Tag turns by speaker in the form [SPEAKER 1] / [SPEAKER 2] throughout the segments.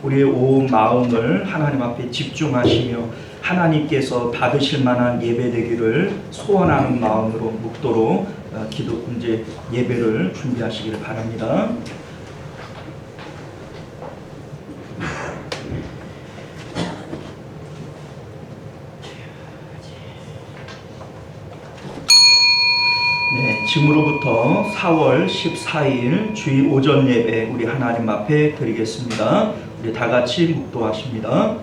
[SPEAKER 1] 우리의 온 마음을 하나님 앞에 집중하시며 하나님께서 받으실 만한 예배되기를 소원하는 마음으로 묵도록 이제 예배를 준비하시기를 바랍니다. 지금으로부터 4월 14일 주일 오전 예배 우리 하나님 앞에 드리겠습니다. 우리 다 같이 묵도하십니다.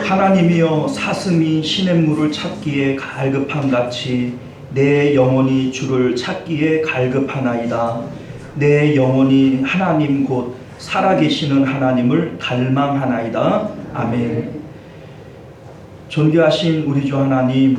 [SPEAKER 1] 하나님이여 사슴이 시냇물을 찾기에 갈급함같이 내 영혼이 주를 찾기에 갈급하나이다. 내 영혼이 하나님 곧 살아계시는 하나님을 갈망하나이다. 아멘. 존귀하신 우리 주 하나님,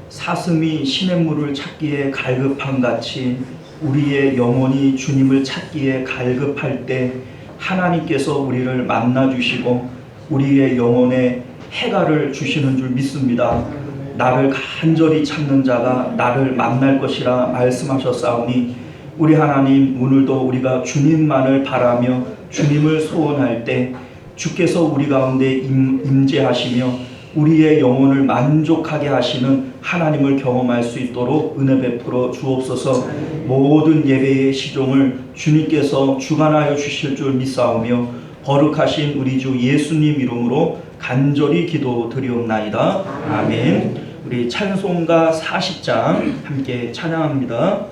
[SPEAKER 1] 사슴이 시냇물을 찾기에 갈급함같이 우리의 영혼이 주님을 찾기에 갈급할 때 하나님께서 우리를 만나주시고 우리의 영혼에 해가를 주시는 줄 믿습니다. 나를 간절히 찾는 자가 나를 만날 것이라 말씀하셨사오니 우리 하나님, 오늘도 우리가 주님만을 바라며 주님을 소원할 때 주께서 우리 가운데 임재하시며 우리의 영혼을 만족하게 하시는 하나님을 경험할 수 있도록 은혜 베풀어 주옵소서. 모든 예배의 시종을 주님께서 주관하여 주실 줄 믿사오며 거룩하신 우리 주 예수님 이름으로 간절히 기도드리옵나이다. 아멘. 우리 찬송가 40장 함께 찬양합니다.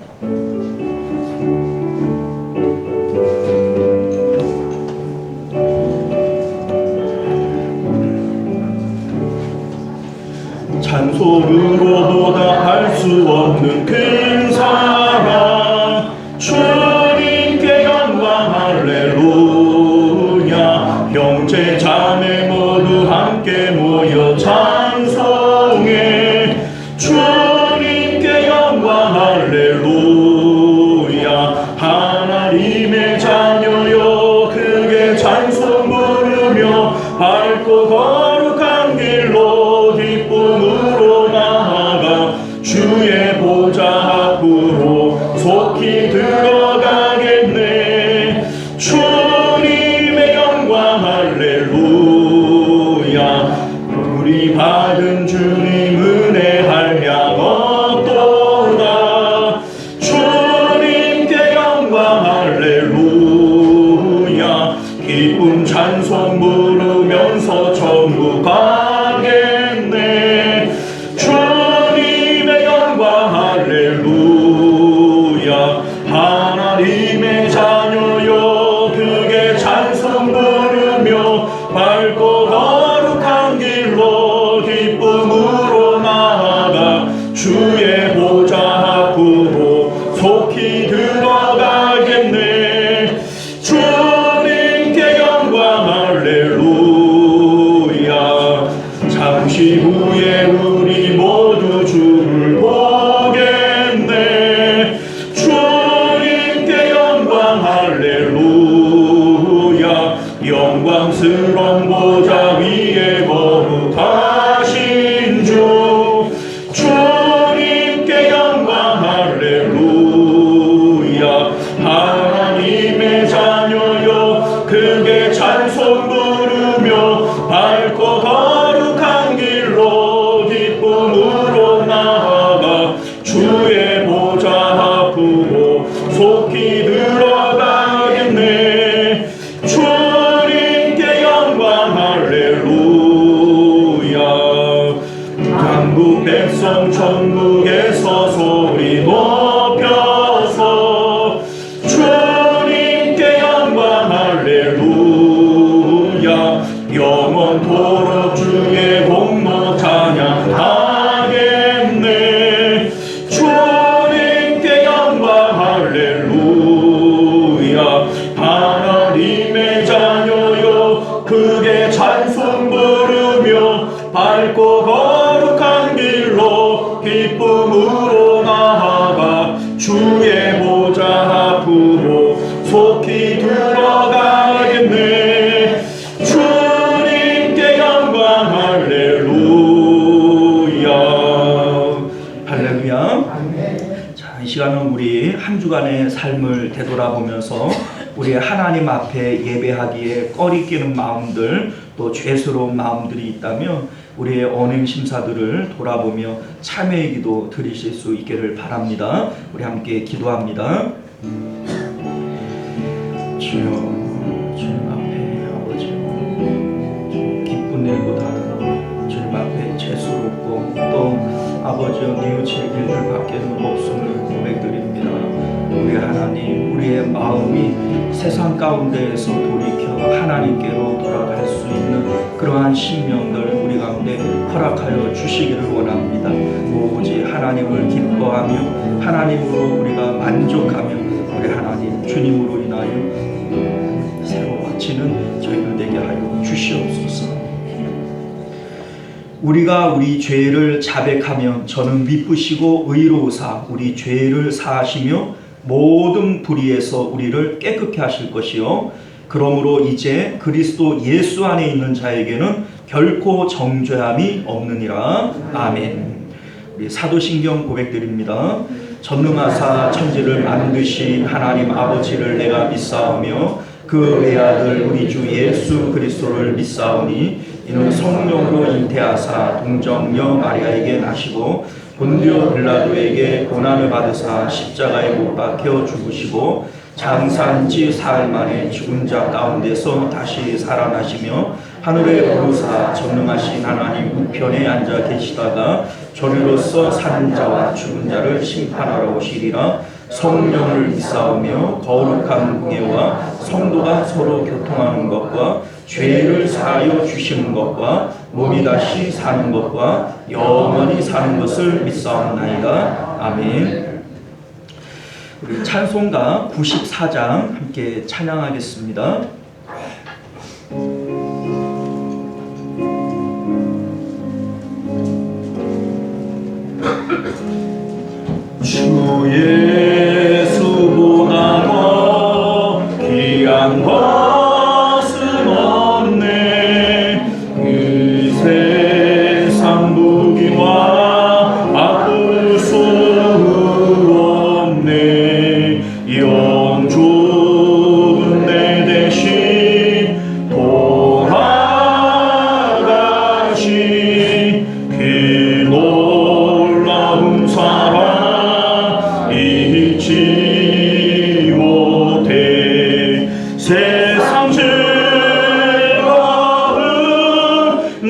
[SPEAKER 1] 찬송으로도 다 할 수 없는 큰 사랑 주님께 영광 할렐루야. 형제 자매 모두 함께 모여 찬송해 주님께 영광 할렐루야. 하나님의 자녀여 크게 찬송 부르며 밝고 거룩한 길로 기쁨으로 나아가 주의 보좌 앞으로 속히 들어가겠네. 주님의 영광 할렐루야. 우리 받은 주님 은혜 한량 없도다. 주님께 영광 할렐루야. 기쁨 찬송 부르면서 천국 가겠네. 주님의 영광 할렐루야. 하나님의 자녀여 크게 찬송 부르며 밝고 거룩한 길로 기쁨으로 나아가 주의 보좌 앞으로 속히 들어가겠네. 주님께 영광 할렐루야. 잠시 후에 우리 모두 주를 보겠네. 주님께 영광 할렐루야. 영광스러운 보좌 위에 거룩하신 주 주님께 영광 할렐루야. 하나님의 자녀여 크게 찬송 부르며 밝고 거룩한 길로 기쁨으로 나아가 주의 보좌 앞으로 속히 들어가겠네. 주님께 영광 할렐루야. 한국 백성 천국에서 소리 높여서 주님께 영광 할렐루야. 영원토록 주의 공로 찬양하겠네. 주님께 영광 할렐루야. 주의 보좌 앞으로 속히 들어가겠네. 주님께 영광. 할렐루야. 할렐루야. 자, 이 시간은 우리 한 주간의 삶을 되돌아보면서 우리 하나님 앞에 예배하기에 꺼리끼는 마음들, 또 죄스러운 마음들이 있다면 우리의 언행 심사들을 돌아보며 참회의 기도 드리실 수 있기를 바랍니다. 우리 함께 기도합니다. 주여, 주님 앞에 아버지, 기쁜 일보다 주님 앞에 죄스럽고 또 아버지여 뉘우칠 일들 밖에는 없음을 고백드립니다. 우리 하나님, 우리의 마음이 세상 가운데에서 돌이켜 하나님께로 돌아갈 수 있는 그러한 심령들 우리 가운데 허락하여 주시기를 원합니다. 오직 하나님을 기뻐하며 하나님으로 우리가 만족하며 우리 하나님 주님으로 인하여 새로워지는 저희들 되게 하여 주시옵소서. 우리가 우리 죄를 자백하면 저는 미쁘시고 의로우사 우리 죄를 사하시며 모든 불의에서 우리를 깨끗게 하실 것이요 그러므로 이제 그리스도 예수 안에 있는 자에게는 결코 정죄함이 없느니라. 아멘. 우리 사도신경 고백드립니다. 전능하사 천지를 만드신 하나님 아버지를 내가 믿사오며 그 외아들 우리 주 예수 그리스도를 믿사오니 이는 성령으로 잉태하사 동정녀 마리아에게 나시고 본디오 빌라도에게 고난을 받으사 십자가에 못 박혀 죽으시고 장사한 지 사흘 만에 죽은 자 가운데서 다시 살아나시며 하늘에 오르사 전능하신 하나님 우편에 앉아 계시다가 저리로서 사는 자와 죽은 자를 심판하러 오시리라. 성령을 믿사오며 거룩한 공예와 성도가 서로 교통하는 것과 죄를 사하여 주시는 것과 몸이 다시 사는 것과 영원히 사는 것을 믿사옵나이다. 아멘. 우리 찬송가 94장 함께 찬양하겠습니다. 주 예수보다 더 귀한 것은 없네. 그 세상 무기와 아플 수 없네. 영존 내 대신 돌아가신 그 놀라운 사랑 잊지 못해. 세상 즐거움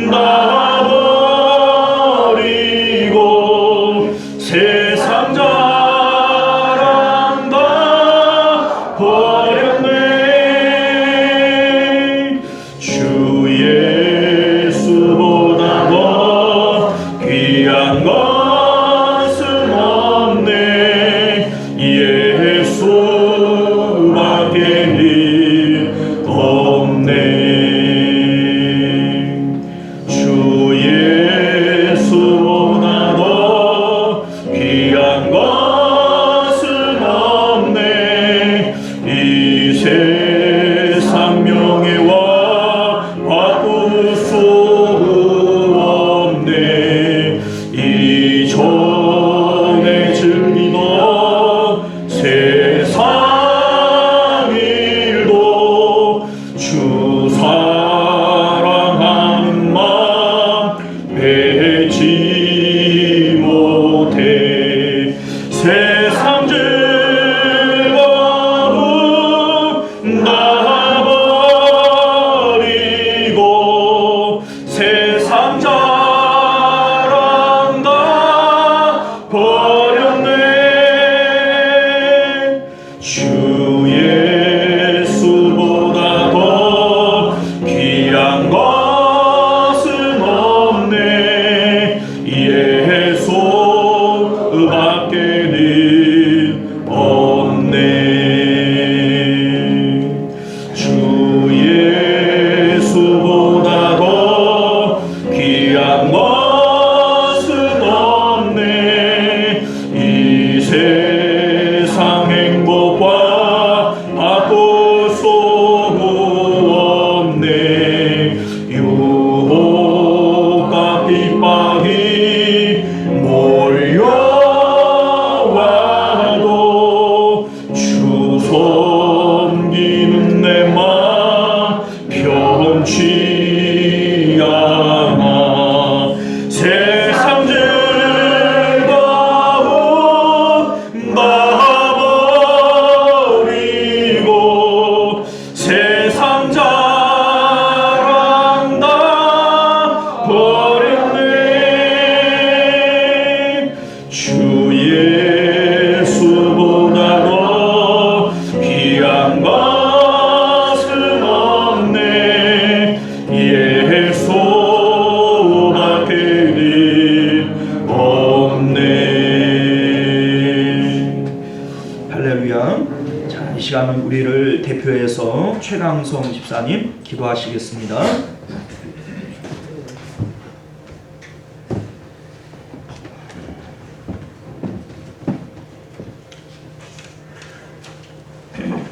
[SPEAKER 1] 다 버리고 세상 자랑 다 버렸네. 주 예수보다 더 귀한 것은 없네. 예수밖에는 없네. 주 예수보다 더 귀한 것은 없네. 이 세상 명예와 바꿀 수 없네. 이전에 즐기던 세상 일도 주 사랑하는 마음 빼지 못해. 세상 즐거움 다 버리고 세상 자랑 다 버렸네. 주 예수보다 더 귀한 것은 없네. 예수밖에는 섬기는 내 맘 편치 않아. 세상 즐거움 놔버리고 세상 자랑 다 버렸네. 주 예수보다 더 귀한 것은 없네. 예수밖에 없네. 할렐루야. 자, 이 시간은 우리를 대표해서 최강성 집사님 기도하시겠습니다.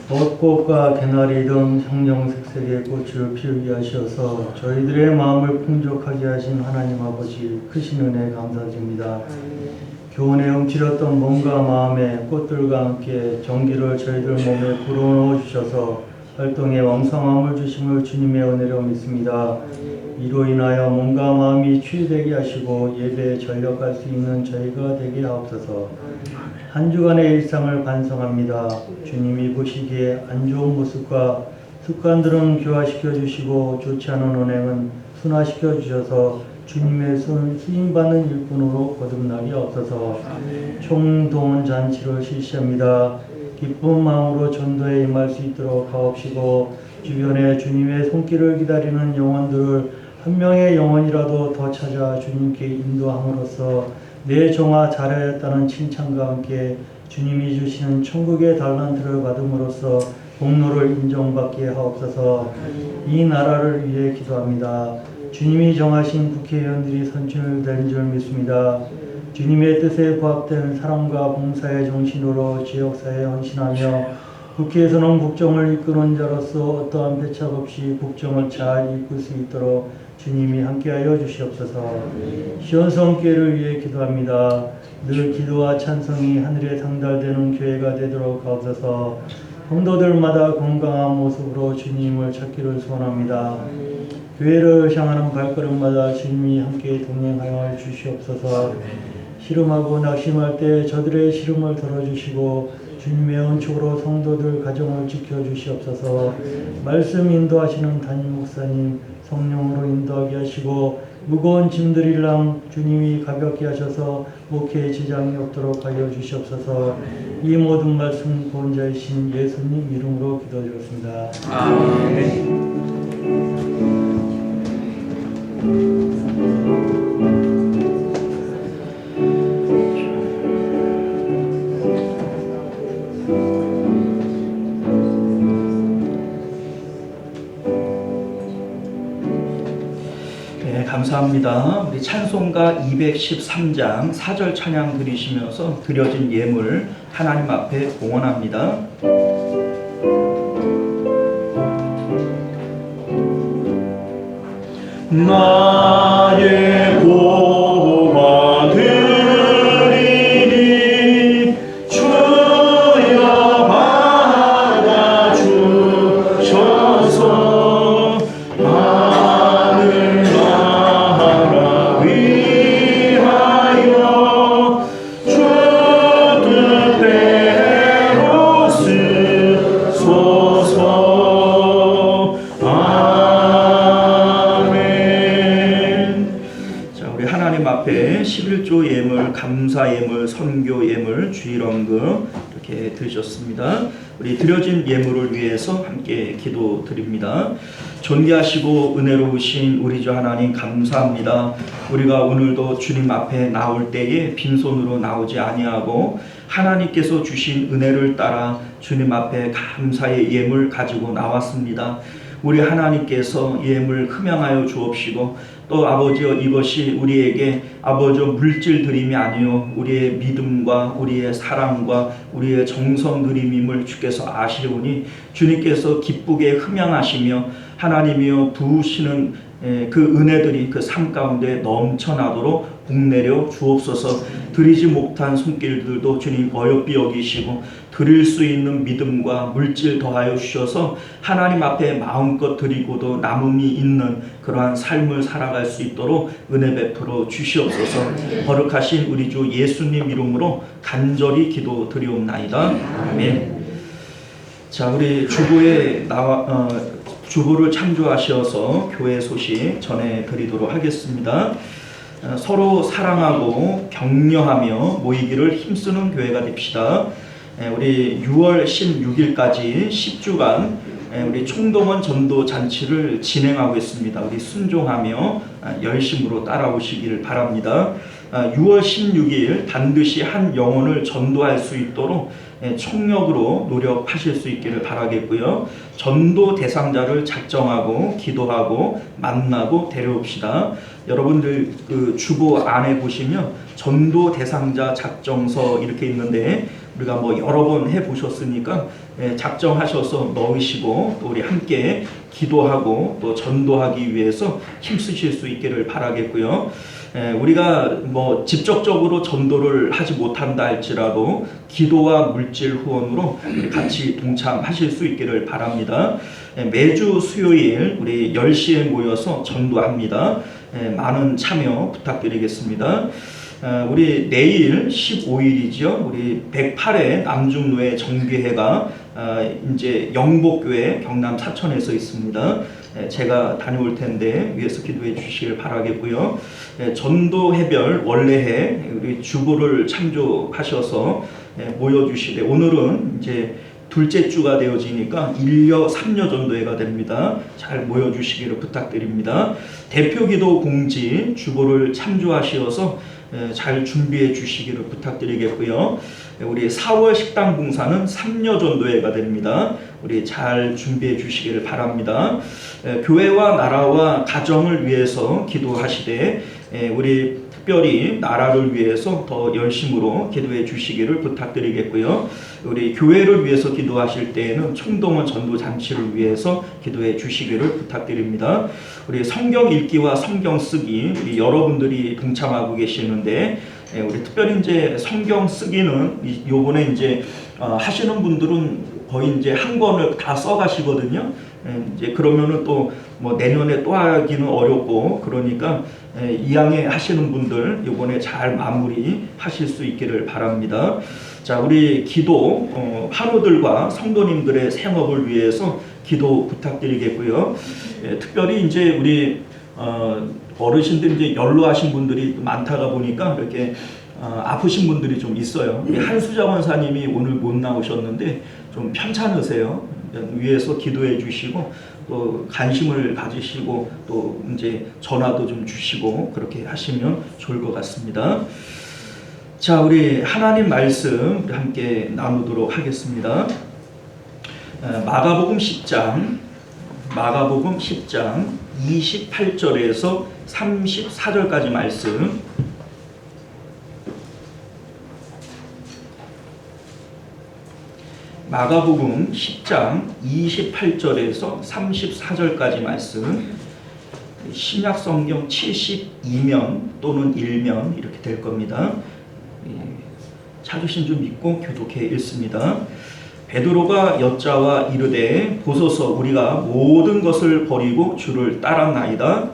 [SPEAKER 2] 벚꽃과 개나리 등 형형색색의 꽃을 피우게 하셔서 저희들의 마음을 풍족하게 하신 하나님 아버지 크신 은혜 감사드립니다. 교훈에 움츠렸던 몸과 마음에 꽃들과 함께 정기를 저희들 몸에 불어넣어 주셔서 활동에 왕성함을 주심을 주님의 은혜로 믿습니다. 이로 인하여 몸과 마음이 치유되게 하시고 예배에 전력할 수 있는 저희가 되게 하옵소서. 한 주간의 일상을 반성합니다. 주님이 보시기에 안 좋은 모습과 습관들은 교화시켜 주시고 좋지 않은 언행은 순화시켜 주셔서 주님의 쓰임받는 일꾼으로 거듭나게 하옵소서. 총동원 잔치를 실시합니다. 기쁜 마음으로 전도에 임할 수 있도록 하옵시고 주변에 주님의 손길을 기다리는 영혼들을 한 명의 영혼이라도 더 찾아 주님께 인도함으로써 내 종아 잘하였다는 칭찬과 함께 주님이 주시는 천국의 달란트를 받음으로써 공로를 인정받게 하옵소서. 이 나라를 위해 기도합니다. 주님이 정하신 국회의원들이 선출된 줄 믿습니다. 주님의 뜻에 부합된 사랑과 봉사의 정신으로 지역사회에 헌신하며 국회에서는 국정을 이끄는 자로서 어떠한 배착 없이 국정을 잘 이끌 수 있도록 주님이 함께하여 주시옵소서. 시온성교회를 위해 기도합니다. 늘 기도와 찬성이 하늘에 상달되는 교회가 되도록 하옵소서. 성도들마다 건강한 모습으로 주님을 찾기를 소원합니다. 교회를 향하는 발걸음마다 주님이 함께 동행하여 주시옵소서. 시름하고 낙심할 때 저들의 시름을 덜어주시고 주님의 은총으로 성도들 가정을 지켜주시옵소서. 말씀 인도하시는 담임 목사님 성령으로 인도하게 하시고 무거운 짐들이랑 주님이 가볍게 하셔서 목회에 지장이 없도록 하여 주시옵소서. 이 모든 말씀 구원자이신 예수님 이름으로 기도드렸습니다. 아멘.
[SPEAKER 1] 감사합니다. 우리 찬송가 213장 4절 찬양 드리시면서 드려진 예물 하나님 앞에 봉헌합니다. 나의 고마 드리니 주여 받아주셔서 하늘 나라 위하여 주 뜻대로 쓰소서. 앞에 11조 예물, 감사 예물, 선교 예물, 주일원금 이렇게 드리셨습니다. 우리 드려진 예물을 위해서 함께 기도드립니다. 존귀하시고 은혜로우신 우리 주 하나님 감사합니다. 우리가 오늘도 주님 앞에 나올 때에 빈손으로 나오지 아니하고 하나님께서 주신 은혜를 따라 주님 앞에 감사의 예물 가지고 나왔습니다. 우리 하나님께서 예물 흠양하여 주옵시고 또 아버지여 이것이 우리에게 아버지 물질 드림이 아니요 우리의 믿음과 우리의 사랑과 우리의 정성 드림임을 주께서 아시오니 주님께서 기쁘게 흠양하시며 하나님이여 부으시는 그 은혜들이 그 삶 가운데 넘쳐나도록 복내려 주옵소서. 드리지 못한 손길들도 주님 어여삐 여기시고 드릴 수 있는 믿음과 물질 더하여 주셔서 하나님 앞에 마음껏 드리고도 남음이 있는 그러한 삶을 살아갈 수 있도록 은혜 베풀어 주시옵소서. 거룩하신 우리 주 예수님 이름으로 간절히 기도드리옵나이다. 아멘. 자, 우리 주보를 참조하셔서 교회 소식 전해드리도록 하겠습니다. 서로 사랑하고 격려하며 모이기를 힘쓰는 교회가 됩시다. 우리 6월 16일까지 10주간 우리 총동원 전도 잔치를 진행하고 있습니다. 우리 순종하며 열심으로 따라오시길 바랍니다. 6월 16일 반드시 한 영혼을 전도할 수 있도록 총력으로 노력하실 수 있기를 바라겠고요. 전도 대상자를 작정하고 기도하고 만나고 데려옵시다. 여러분들 그 주보 안에 보시면 전도 대상자 작정서 이렇게 있는데 우리가 뭐 여러 번 해보셨으니까 작정하셔서 넣으시고 또 우리 함께 기도하고 또 전도하기 위해서 힘쓰실 수 있기를 바라겠고요. 우리가 뭐 직접적으로 전도를 하지 못한다 할지라도 기도와 물질 후원으로 같이 동참하실 수 있기를 바랍니다. 매주 수요일 우리 10시에 모여서 전도합니다. 많은 참여 부탁드리겠습니다. 우리 내일 15일이죠. 우리 108회 남중노회 정기회가 이제 영복교회 경남 사천에서 있습니다. 제가 다녀올 텐데 위에서 기도해 주시길 바라겠고요. 전도해별 원래해 우리 주보를 참조하셔서 모여주시되 오늘은 이제 둘째 주가 되어지니까 1여 3여 전도회가 됩니다. 잘 모여주시기를 부탁드립니다. 대표기도 공지 주보를 참조하셔서 잘 준비해 주시기를 부탁드리겠고요. 우리 4월 식당 봉사는 3여 전도회가 됩니다. 우리 잘 준비해 주시기를 바랍니다. 교회와 나라와 가정을 위해서 기도하시되 우리 특별히 나라를 위해서 더 열심으로 기도해 주시기를 부탁드리겠고요. 우리 교회를 위해서 기도하실 때에는 총동원 전도 잔치를 위해서 기도해 주시기를 부탁드립니다. 우리 성경 읽기와 성경 쓰기 우리 여러분들이 동참하고 계시는데 우리 특별히 이제 성경 쓰기는 요번에 이제 하시는 분들은 거의 이제 한 권을 다 써가시거든요. 이제 그러면은 또 뭐 내년에 또 하기는 어렵고 그러니까 2학년 하시는 분들 이번에 잘 마무리 하실 수 있기를 바랍니다. 자, 우리 기도 환우들과 성도님들의 생업을 위해서 기도 부탁드리겠고요. 특별히 이제 우리 어르신들 이제 연로하신 분들이 많다가 보니까 이렇게 아프신 분들이 좀 있어요. 한수자 원사님이 오늘 못 나오셨는데 좀 편찮으세요. 위에서 기도해 주시고 또 관심을 가지시고 또 이제 전화도 좀 주시고 그렇게 하시면 좋을 것 같습니다. 자, 우리 하나님 말씀 함께 나누도록 하겠습니다. 마가복음 10장 28절에서 34절까지 말씀. 마가복음 10장 28절에서 34절까지 말씀. 신약성경 72면 또는 1면 이렇게 될 겁니다. 찾으신 줄 믿고 교독해 읽습니다. 베드로가 여짜와 이르되 보소서 우리가 모든 것을 버리고 주를 따랐나이다.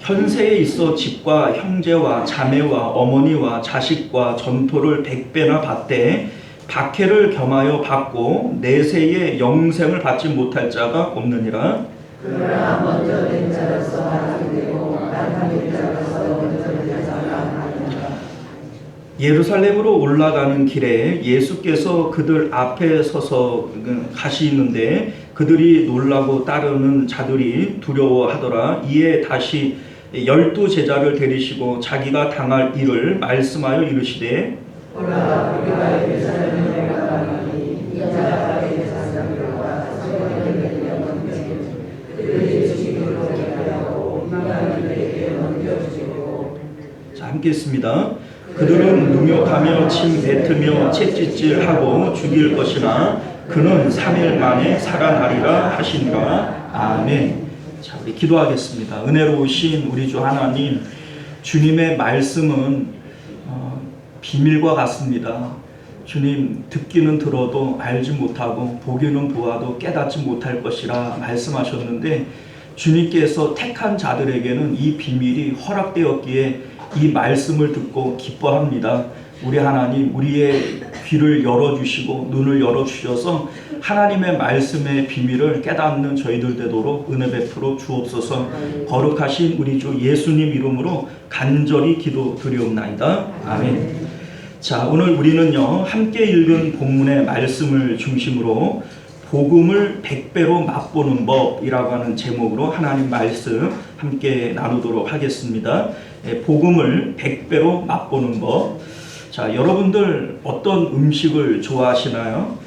[SPEAKER 1] 현세에 있어 집과 형제와 자매와 어머니와 자식과 전토를 100배나 받되 박해를 겸하여 받고 내세에 영생을 받지 못할 자가 없느니라.
[SPEAKER 3] 그러나 먼저 된 자로서 하나님되고 나타낸 자로서 먼저 된 자가 아니라.
[SPEAKER 1] 예루살렘으로 올라가는 길에 예수께서 그들 앞에 서서 가시는데 그들이 놀라고 따르는 자들이 두려워하더라. 이에 다시 12 제자를 데리시고 자기가 당할 일을 말씀하여 이르시되
[SPEAKER 3] 보라 우리가 예루살렘에 가니 이 자가 예루살렘과 성령의 영혼에 그들이 주시기로 하고 만민에게 넘겨주시고.
[SPEAKER 1] 자, 함께 했습니다. 그들은 능욕하며 침 뱉으며 채찍질하고 죽일 것이나 그는 3일 만에 살아나리라 하시니라. 아멘. 자, 우리 기도하겠습니다. 은혜로우신 우리 주 하나님, 주님의 말씀은 비밀과 같습니다. 주님, 듣기는 들어도 알지 못하고 보기는 보아도 깨닫지 못할 것이라 말씀하셨는데, 주님께서 택한 자들에게는 이 비밀이 허락되었기에 이 말씀을 듣고 기뻐합니다. 우리 하나님, 우리의 귀를 열어주시고 눈을 열어주셔서 하나님의 말씀의 비밀을 깨닫는 저희들 되도록 은혜 베풀어 주옵소서. 거룩하신 우리 주 예수님 이름으로 간절히 기도드리옵나이다. 아멘. 자, 오늘 우리는요, 함께 읽은 본문의 말씀을 중심으로 복음을 100배로 맛보는 법이라고 하는 제목으로 하나님 말씀 함께 나누도록 하겠습니다. 복음을 100배로 맛보는 법. 자, 여러분들 어떤 음식을 좋아하시나요?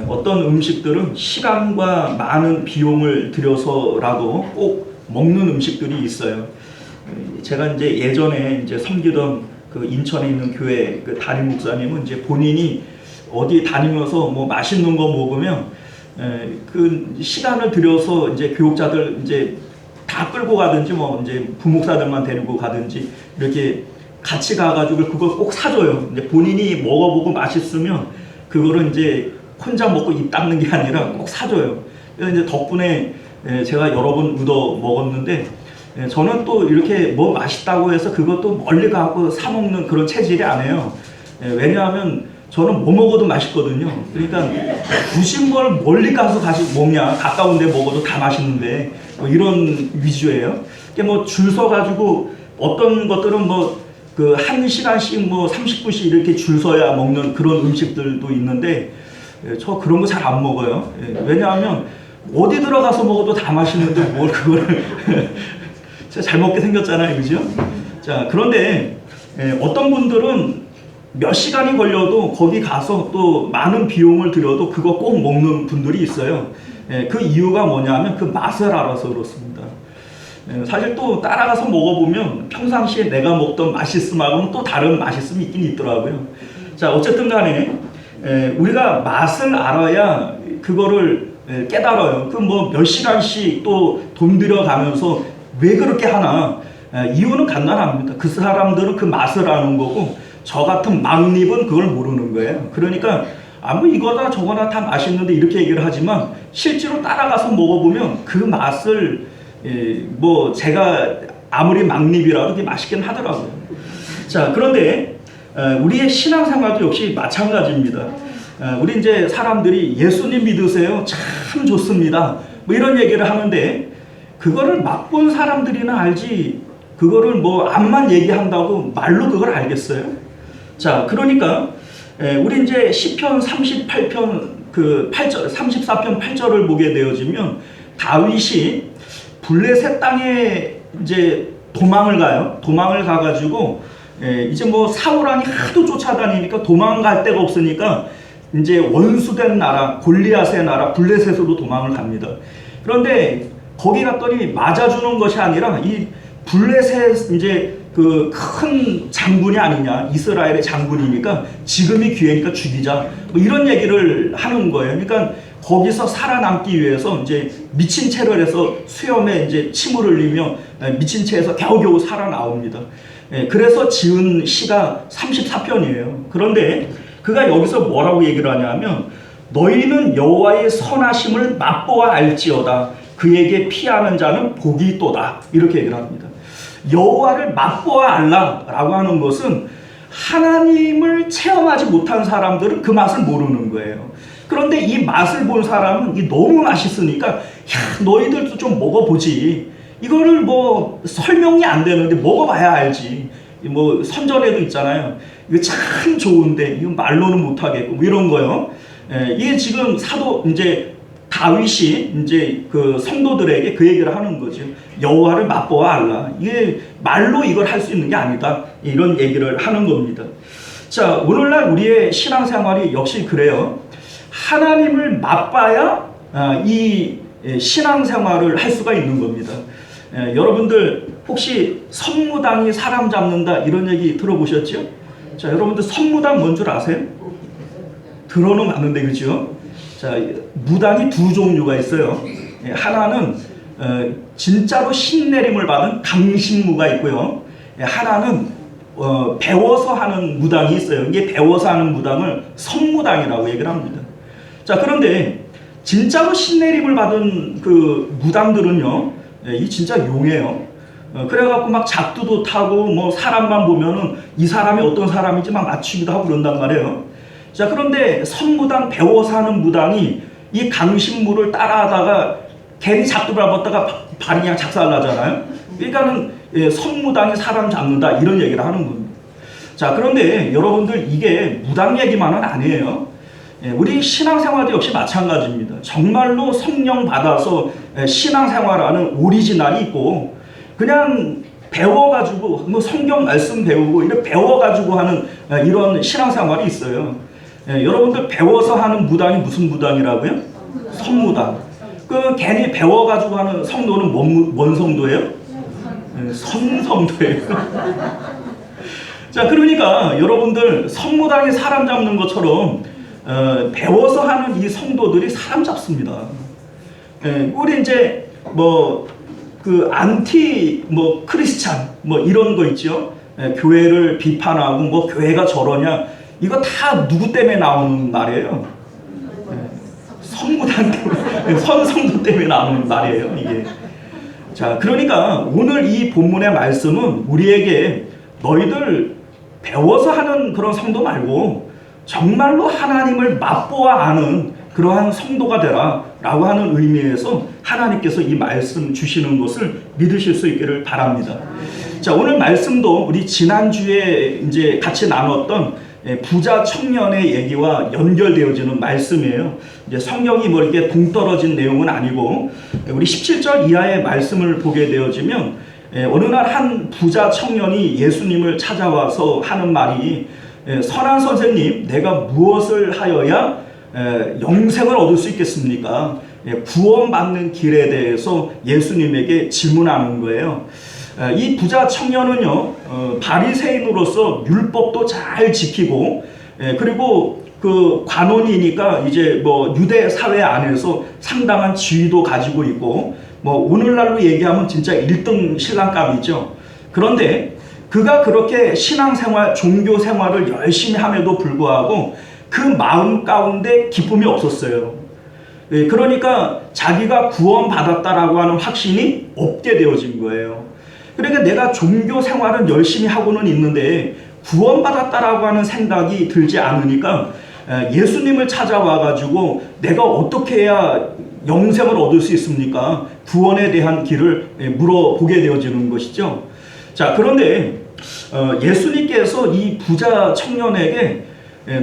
[SPEAKER 1] 어떤 음식들은 시간과 많은 비용을 들여서라도 꼭 먹는 음식들이 있어요. 제가 이제 예전에 이제 섬기던 그 인천에 있는 교회 그 담임 목사님은 이제 본인이 어디 다니면서 뭐 맛있는 거 먹으면 그 시간을 들여서 이제 교육자들 이제 다 끌고 가든지 뭐 이제 부목사들만 데리고 가든지 이렇게 같이 가가지고 그걸 꼭 사줘요. 이제 본인이 먹어보고 맛있으면 그거를 이제 혼자 먹고 입 닦는 게 아니라 꼭 사줘요. 그래서 이제 덕분에 제가 여러 번 얻어 먹었는데, 저는 또 이렇게 뭐 맛있다고 해서 그것도 멀리 가고 사 먹는 그런 체질이 아니에요. 왜냐하면 저는 뭐 먹어도 맛있거든요. 그러니까 굳이 뭘 멀리 가서 다시 먹냐, 가까운 데 먹어도 다 맛있는데 뭐 이런 위주예요. 뭐 줄 서가지고 어떤 것들은 뭐 그 1시간씩 뭐 30분씩 이렇게 줄 서야 먹는 그런 음식들도 있는데, 저 그런 거 잘 안 먹어요. 왜냐하면 어디 들어가서 먹어도 다 맛있는데 뭘 그거를 제가 잘 먹게 생겼잖아요, 그죠? 자, 그런데 어떤 분들은 몇 시간이 걸려도 거기 가서 또 많은 비용을 들여도 그거 꼭 먹는 분들이 있어요. 그 이유가 뭐냐면 그 맛을 알아서 그렇습니다. 사실 또 따라가서 먹어보면 평상시에 내가 먹던 맛있음하고는 또 다른 맛있음이 있긴 있더라고요. 자, 어쨌든 간에 우리가 맛을 알아야 그거를 깨달아요. 그 뭐 몇 시간씩 또 돈 들여가면서 왜 그렇게 하나? 이유는 간단합니다. 그 사람들은 그 맛을 아는 거고 저 같은 막립은 그걸 모르는 거예요. 그러니까 뭐 이거나 저거나 다 맛있는데 이렇게 얘기를 하지만 실제로 따라가서 먹어보면 그 맛을 뭐 제가 아무리 막립이라도 그게 맛있긴 하더라고요. 자, 그런데 우리의 신앙생활도 역시 마찬가지입니다. 우리 이제 사람들이 예수님 믿으세요? 참 좋습니다. 뭐 이런 얘기를 하는데 그거를 맛본 사람들이나 알지 그거를 뭐 앞만 얘기한다고 말로 그걸 알겠어요? 자, 그러니까 우리 이제 시편 38편 그 8절 34편 8절을 보게 되어지면 다윗이 블레셋 땅에 이제 도망을 가요. 도망을 가가지고 이제 뭐 사울왕이 하도 쫓아다니니까 도망갈 데가 없으니까 이제 원수된 나라 골리앗의 나라 블레셋으로 도망을 갑니다. 그런데 거기 갔더니 맞아주는 것이 아니라 이 블레셋 이제 그 큰 장군이 아니냐, 이스라엘의 장군이니까 지금이 기회니까 죽이자, 뭐 이런 얘기를 하는 거예요. 그러니까 거기서 살아남기 위해서 이제 미친 채를 해서 수염에 이제 침을 흘리며 미친 채에서 겨우겨우 살아나옵니다. 그래서 지은 시가 34편이에요. 그런데 그가 여기서 뭐라고 얘기를 하냐면 너희는 여호와의 선하심을 맛보아 알지어다. 그에게 피하는 자는 복이 있도다. 이렇게 얘기를 합니다. 여호와를 맛보아 알라라고 하는 것은 하나님을 체험하지 못한 사람들은 그 맛을 모르는 거예요. 그런데 이 맛을 본 사람은 이 너무 맛있으니까 야, 너희들도 좀 먹어보지. 이거를 뭐 설명이 안 되는데 먹어봐야 알지. 뭐 선전에도 있잖아요. 이거 참 좋은데 이거 말로는 못하겠고 뭐 이런 거요. 이게 지금 사도 이제 다윗이 이제 그 성도들에게 그 얘기를 하는 거죠. 여호와를 맛보아 알라. 이게 말로 이걸 할 수 있는 게 아니다. 이런 얘기를 하는 겁니다. 자, 오늘날 우리의 신앙생활이 역시 그래요. 하나님을 맛봐야 이 신앙생활을 할 수가 있는 겁니다. 여러분들 혹시 성무당이 사람 잡는다 이런 얘기 들어보셨죠? 자, 여러분들 선무당 뭔 줄 아세요? 들어는 봤는데, 그죠? 자, 무당이 두 종류가 있어요. 하나는 진짜로 신내림을 받은 강신무가 있고요. 하나는 배워서 하는 무당이 있어요. 이게 배워서 하는 무당을 선무당이라고 얘기를 합니다. 자, 그런데 진짜로 신내림을 받은 그 무당들은요, 이 진짜 용해요. 그래갖고 막 작두도 타고 뭐 사람만 보면은 이 사람이 어떤 사람인지 막 맞추기도 하고 그런단 말이에요. 자, 그런데 선무당 배워서 하는 무당이 이 강신무를 따라하다가 괜히 작두 밟았다가 발이 그냥 작살나잖아요. 그러니까는 선무당이 사람 잡는다 이런 얘기를 하는 겁니다. 자, 그런데 여러분들 이게 무당 얘기만은 아니에요. 우리 신앙생활도 역시 마찬가지입니다. 정말로 성령 받아서 신앙생활하는 오리지널이 있고 그냥 배워가지고 뭐 성경 말씀 배우고 이렇게 배워가지고 하는 이런 신앙생활이 있어요. 여러분들 배워서 하는 무당이 무슨 무당이라고요? 선무당. 그 괜히 배워가지고 하는 성도는 뭔 성도예요? 선성도예요. 자, 그러니까 여러분들 선무당이 사람 잡는 것처럼 배워서 하는 이 성도들이 사람 잡습니다. 우리 이제 뭐 그 안티 뭐 크리스찬 뭐 이런 거 있죠. 교회를 비판하고 뭐 교회가 저러냐 이거 다 누구 때문에 나오는 말이에요? 선무당 때문에, 선성도 때문에 나오는 말이에요, 이게. 자, 그러니까 오늘 이 본문의 말씀은 우리에게 너희들 배워서 하는 그런 성도 말고 정말로 하나님을 맛보아 아는 그러한 성도가 되라 라고 하는 의미에서 하나님께서 이 말씀 주시는 것을 믿으실 수 있기를 바랍니다. 자, 오늘 말씀도 우리 지난주에 이제 같이 나눴던 부자 청년의 얘기와 연결되어지는 말씀이에요. 이제 성경이 뭐 이렇게 동떨어진 내용은 아니고 우리 17절 이하의 말씀을 보게 되어지면 어느 날 한 부자 청년이 예수님을 찾아와서 하는 말이 선한 선생님, 내가 무엇을 하여야 영생을 얻을 수 있겠습니까? 구원받는 길에 대해서 예수님에게 질문하는 거예요. 이 부자 청년은요, 바리새인으로서 율법도 잘 지키고, 그리고 그 관원이니까 이제 뭐 유대 사회 안에서 상당한 지위도 가지고 있고, 뭐 오늘날로 얘기하면 진짜 1등 신랑감이죠. 그런데 그가 그렇게 신앙생활, 종교생활을 열심히 함에도 불구하고 그 마음 가운데 기쁨이 없었어요. 그러니까 자기가 구원받았다라고 하는 확신이 없게 되어진 거예요. 그러니까 내가 종교 생활은 열심히 하고는 있는데 구원받았다라고 하는 생각이 들지 않으니까 예수님을 찾아와가지고 내가 어떻게 해야 영생을 얻을 수 있습니까? 구원에 대한 길을 물어보게 되어지는 것이죠. 자, 그런데 예수님께서 이 부자 청년에게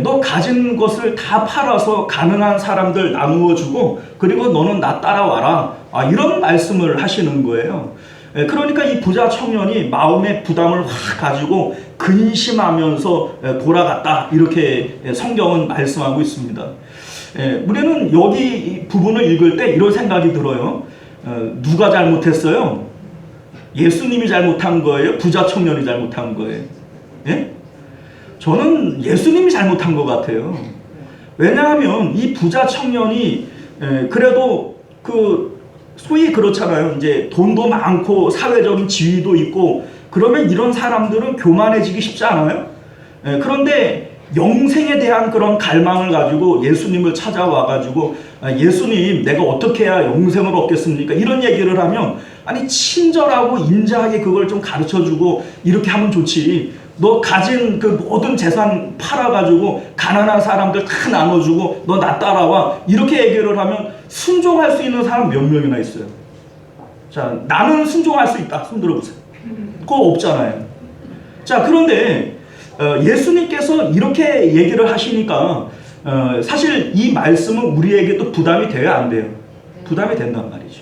[SPEAKER 1] 너 가진 것을 다 팔아서 가난한 사람들 나누어 주고 그리고 너는 나 따라와라, 이런 말씀을 하시는 거예요. 그러니까 이 부자 청년이 마음의 부담을 확 가지고 근심하면서 돌아갔다, 이렇게 성경은 말씀하고 있습니다. 우리는 여기 부분을 읽을 때 이런 생각이 들어요. 누가 잘못했어요? 예수님이 잘못한 거예요? 부자 청년이 잘못한 거예요? 예? 저는 예수님이 잘못한 것 같아요. 왜냐하면 이 부자 청년이 그래도 그 소위 그렇잖아요. 이제 돈도 많고 사회적인 지위도 있고 그러면 이런 사람들은 교만해지기 쉽지 않아요. 그런데 영생에 대한 그런 갈망을 가지고 예수님을 찾아와가지고 예수님, 내가 어떻게 해야 영생을 얻겠습니까? 이런 얘기를 하면 아니 친절하고 인자하게 그걸 좀 가르쳐주고 이렇게 하면 좋지. 너 가진 그 모든 재산 팔아가지고 가난한 사람들 다 나눠주고 너 나 따라와, 이렇게 얘기를 하면 순종할 수 있는 사람 몇 명이나 있어요? 자, 나는 순종할 수 있다, 손 들어보세요. 그거 없잖아요. 자, 그런데 예수님께서 이렇게 얘기를 하시니까 사실 이 말씀은 우리에게도 부담이 돼야 안 돼요? 부담이 된단 말이죠.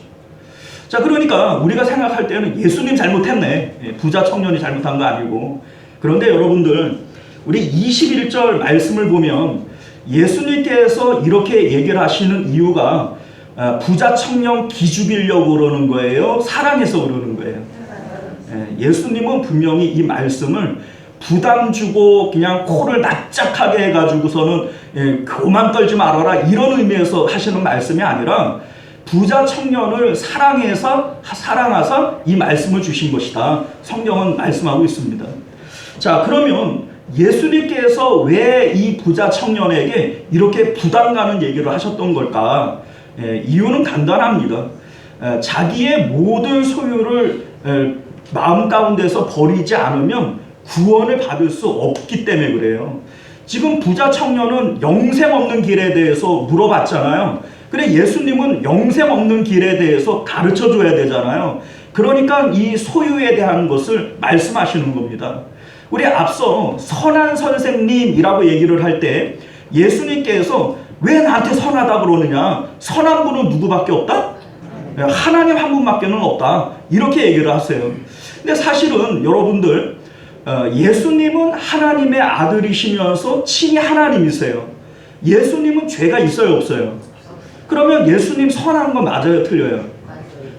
[SPEAKER 1] 자, 그러니까 우리가 생각할 때는 예수님 잘못했네, 부자 청년이 잘못한 거 아니고. 그런데 여러분들, 우리 21절 말씀을 보면 예수님께서 이렇게 얘기를 하시는 이유가 부자 청년 기죽이려고 그러는 거예요? 사랑해서 그러는 거예요? 예수님은 분명히 이 말씀을 부담 주고 그냥 코를 납작하게 해가지고서는 그만 떨지 말아라 이런 의미에서 하시는 말씀이 아니라 부자 청년을 사랑하사 이 말씀을 주신 것이다. 성경은 말씀하고 있습니다. 자, 그러면 예수님께서 왜 이 부자 청년에게 이렇게 부담 가는 얘기를 하셨던 걸까? 이유는 간단합니다. 자기의 모든 소유를 마음 가운데서 버리지 않으면 구원을 받을 수 없기 때문에 그래요. 지금 부자 청년은 영생 없는 길에 대해서 물어봤잖아요. 그래, 예수님은 영생 없는 길에 대해서 가르쳐 줘야 되잖아요. 그러니까 이 소유에 대한 것을 말씀하시는 겁니다. 우리 앞서 선한 선생님이라고 얘기를 할 때 예수님께서 왜 나한테 선하다 그러느냐? 선한 분은 누구밖에 없다? 하나님 한 분밖에는 없다. 이렇게 얘기를 하세요. 근데 사실은 여러분들 예수님은 하나님의 아들이시면서 친히 하나님이세요. 예수님은 죄가 있어요, 없어요? 그러면 예수님 선한 거 맞아요, 틀려요?